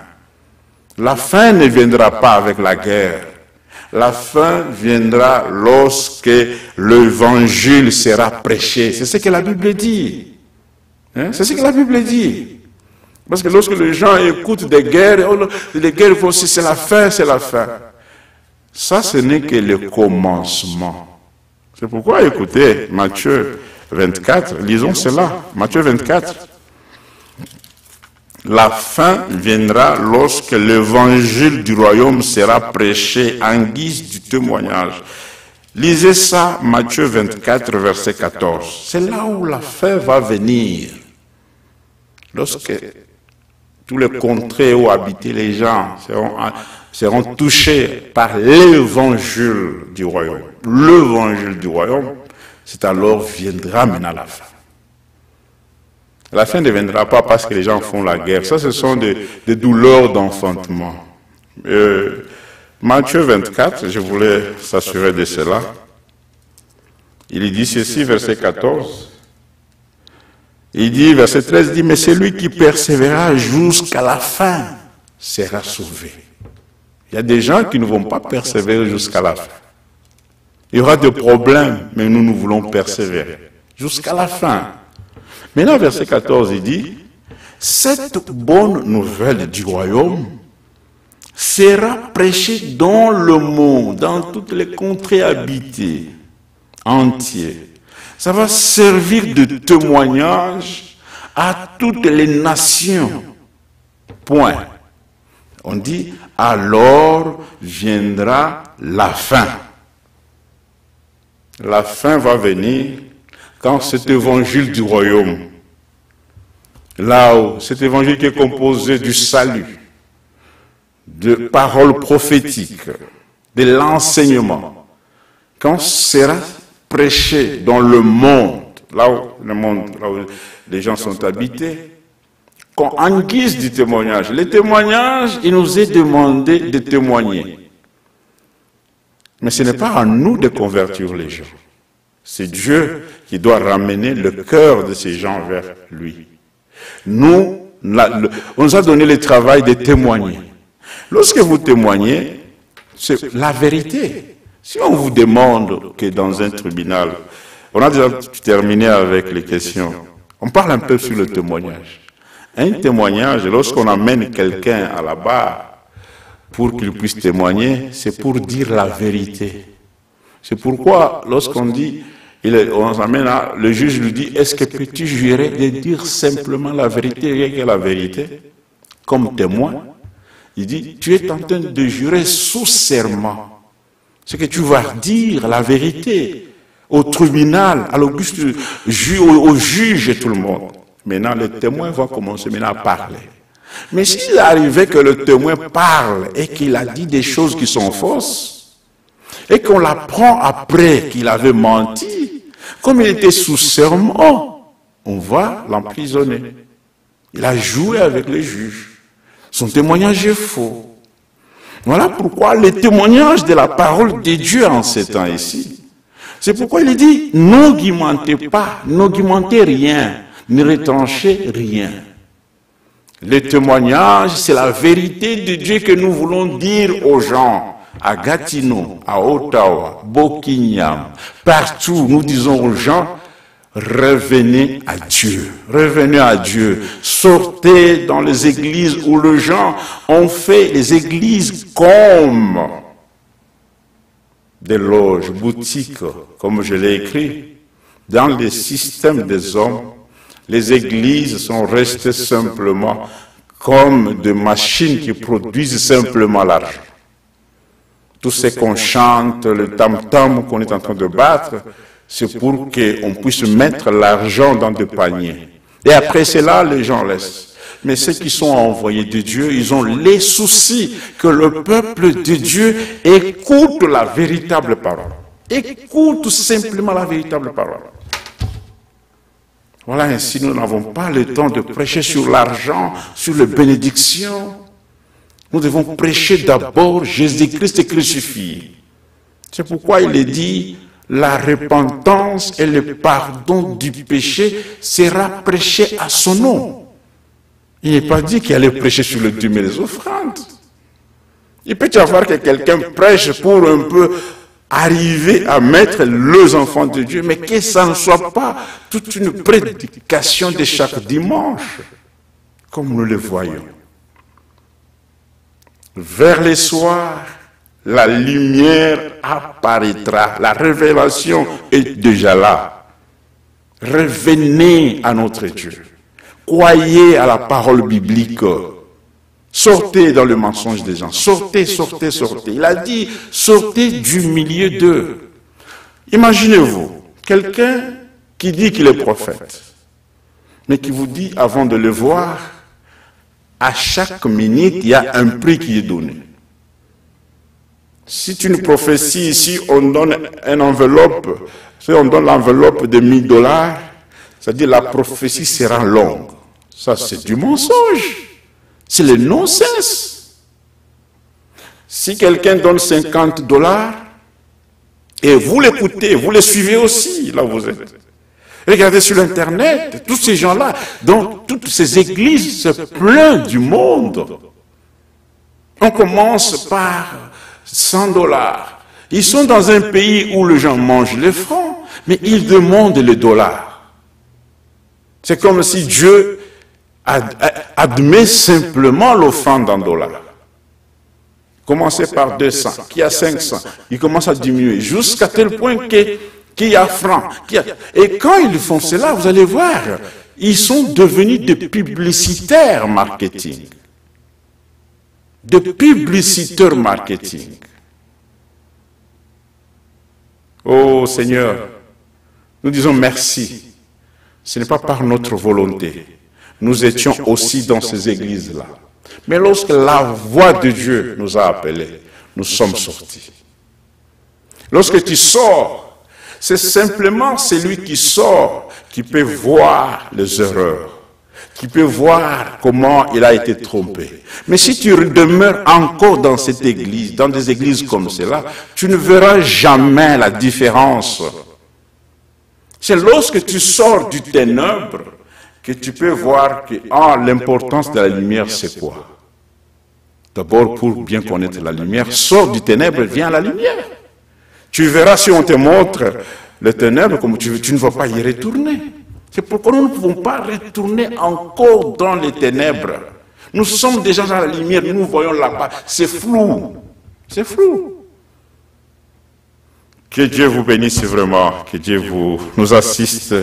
La fin ne viendra pas avec la guerre. La fin viendra lorsque l'évangile sera prêché. C'est ce que la Bible dit. C'est ce que la Bible dit. Parce que lorsque les gens écoutent des guerres, les guerres vont aussi, c'est la fin, c'est la fin. Ça, ce n'est que le commencement. C'est pourquoi, écoutez, Matthieu 24, lisons cela. Matthieu 24. La fin viendra lorsque l'évangile du royaume sera prêché en guise du témoignage. Lisez ça, Matthieu 24, verset 14. C'est là où la fin va venir. Lorsque tous les contrées où habitaient les gens seront touchés par l'évangile du royaume. L'évangile du royaume, c'est alors viendra maintenant la fin. La fin ne viendra pas parce que les gens font la guerre. Ça, ce sont des douleurs d'enfantement. Matthieu 24, je voulais s'assurer de cela. Il dit ceci, verset 14. Il dit, verset 13, dit, mais celui qui persévérera jusqu'à la fin sera sauvé. Il y a des gens qui ne vont pas persévérer jusqu'à la fin. Il y aura des problèmes, mais nous voulons persévérer jusqu'à la fin. Maintenant, verset 14, il dit, cette bonne nouvelle du royaume sera prêché dans le monde, dans toutes les contrées habitées, entières. Ça va servir de témoignage à toutes les nations. Point. On dit, alors viendra la fin. La fin va venir quand cet évangile du royaume, là-haut, cet évangile qui est composé du salut, de paroles prophétiques, de l'enseignement, quand sera prêché dans le monde, là où les gens sont habités, en guise du témoignage. Les témoignages, il nous est demandé de témoigner. Mais ce n'est pas à nous de convertir les gens. C'est Dieu qui doit ramener le cœur de ces gens vers lui. Nous, on nous a donné le travail de témoigner. Lorsque vous témoignez, c'est la vérité. Si on vous demande que dans un tribunal, on a déjà terminé avec les questions, on parle un peu sur le témoignage. Un témoignage, lorsqu'on amène quelqu'un à la barre pour qu'il puisse témoigner, c'est pour dire la vérité. C'est pourquoi, lorsqu'on dit, on amène là, le juge lui dit, est-ce que peux-tu jurer de dire simplement la vérité, rien que la vérité, comme témoin? Il dit, tu es en train de jurer sous serment. Ce que tu vas dire, la vérité, au tribunal, à l'auguste, au juge et tout le monde. Maintenant, le témoin va commencer maintenant à parler. Mais s'il arrivait que le témoin parle et qu'il a dit des choses qui sont fausses, et qu'on l'apprend après qu'il avait menti, comme il était sous serment, on va l'emprisonner. Il a joué avec les juges. Son témoignage est faux. Voilà pourquoi le témoignage de la parole de Dieu en ces temps ici. C'est pourquoi il dit, n'augmentez pas, n'augmentez rien, ne retranchez rien. Le témoignage, c'est la vérité de Dieu que nous voulons dire aux gens. À Gatineau, à Ottawa, Buckingham, partout, nous disons aux gens, revenez à Dieu, revenez à Dieu, sortez dans les églises où les gens ont fait les églises comme des loges, boutiques, comme je l'ai écrit, dans les systèmes des hommes. Les églises sont restées simplement comme des machines qui produisent simplement l'argent. Tout ce qu'on chante, le tam-tam qu'on est en train de battre, c'est pour qu'on puisse mettre l'argent dans des paniers. Et après cela, les gens laissent. Mais ceux qui sont envoyés de Dieu, ils ont les soucis que le peuple de Dieu écoute la véritable parole. Écoute simplement la véritable parole. Voilà, ainsi nous n'avons pas le temps de prêcher sur l'argent, sur les bénédictions. Nous devons prêcher d'abord Jésus-Christ crucifié. C'est pourquoi il est dit, la repentance et le pardon du péché sera prêché à son nom. Il n'est pas dit qu'il allait prêcher sur le dîme et les offrandes. Il peut y avoir que quelqu'un prêche pour un peu arriver à mettre les enfants de Dieu, mais que ça ne soit pas toute une prédication de chaque dimanche, comme nous le voyons. Vers le soir, la lumière apparaîtra, la révélation est déjà là. Revenez à notre Dieu. Croyez à la parole biblique. Sortez dans le mensonge des gens. Sortez, sortez, sortez. Il a dit, sortez du milieu d'eux. Imaginez-vous, quelqu'un qui dit qu'il est prophète, mais qui vous dit, avant de le voir, à chaque minute, il y a un prix qui est donné. Si tu une prophétie ici, on donne une enveloppe, si on donne l'enveloppe de $1000, c'est-à-dire la prophétie sera longue. Ça, c'est du mensonge. C'est le non-sens. Si quelqu'un donne $50, et vous l'écoutez, vous le suivez aussi, là où vous êtes. Regardez sur Internet, tous ces gens-là, dans toutes ces églises, se plaignent du monde. On commence par $100. Ils sont dans un pays où les gens mangent les francs, mais ils demandent les dollars. C'est comme si Dieu admet simplement l'offrande en dollars. Commencez par 200, qui a 500, il commence à diminuer, jusqu'à tel point qu'il y a francs. Et quand ils font cela, vous allez voir, ils sont devenus des publicitaires marketing. De publicitaires marketing. Oh Seigneur, nous disons merci. Ce n'est pas par notre volonté. Nous étions aussi dans ces églises-là. Mais lorsque la voix de Dieu nous a appelés, nous sommes sortis. Lorsque tu sors, c'est simplement celui qui sort qui peut voir les erreurs, qui peut voir comment il a été trompé. Mais si tu demeures encore dans cette église, dans des églises comme cela, tu ne verras jamais la différence. C'est lorsque tu sors du ténèbre que tu peux voir que l'importance de la lumière, c'est quoi? D'abord, pour bien connaître la lumière, sors du ténèbre, viens à la lumière. Tu verras si on te montre le ténèbre, comme tu ne vas pas y retourner. C'est pourquoi nous ne pouvons pas retourner encore dans les ténèbres. Nous sommes déjà dans la lumière, nous voyons là-bas. C'est flou. C'est flou. Que Dieu vous bénisse vraiment, que Dieu nous assiste.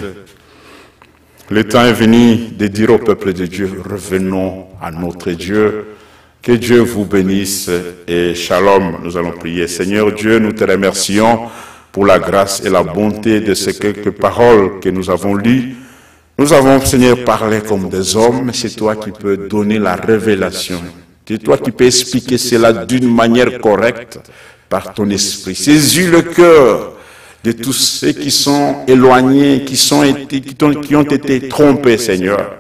Le temps est venu de dire au peuple de Dieu, revenons à notre Dieu. Que Dieu vous bénisse et shalom. Nous allons prier. Seigneur Dieu, nous te remercions pour la grâce et la bonté de ces quelques paroles que nous avons lues. Nous avons, Seigneur, parlé comme des hommes, mais c'est toi qui peux donner la révélation. C'est toi qui peux expliquer cela d'une manière correcte par ton esprit. Saisis le cœur de tous ceux qui sont éloignés, qui ont été trompés, Seigneur.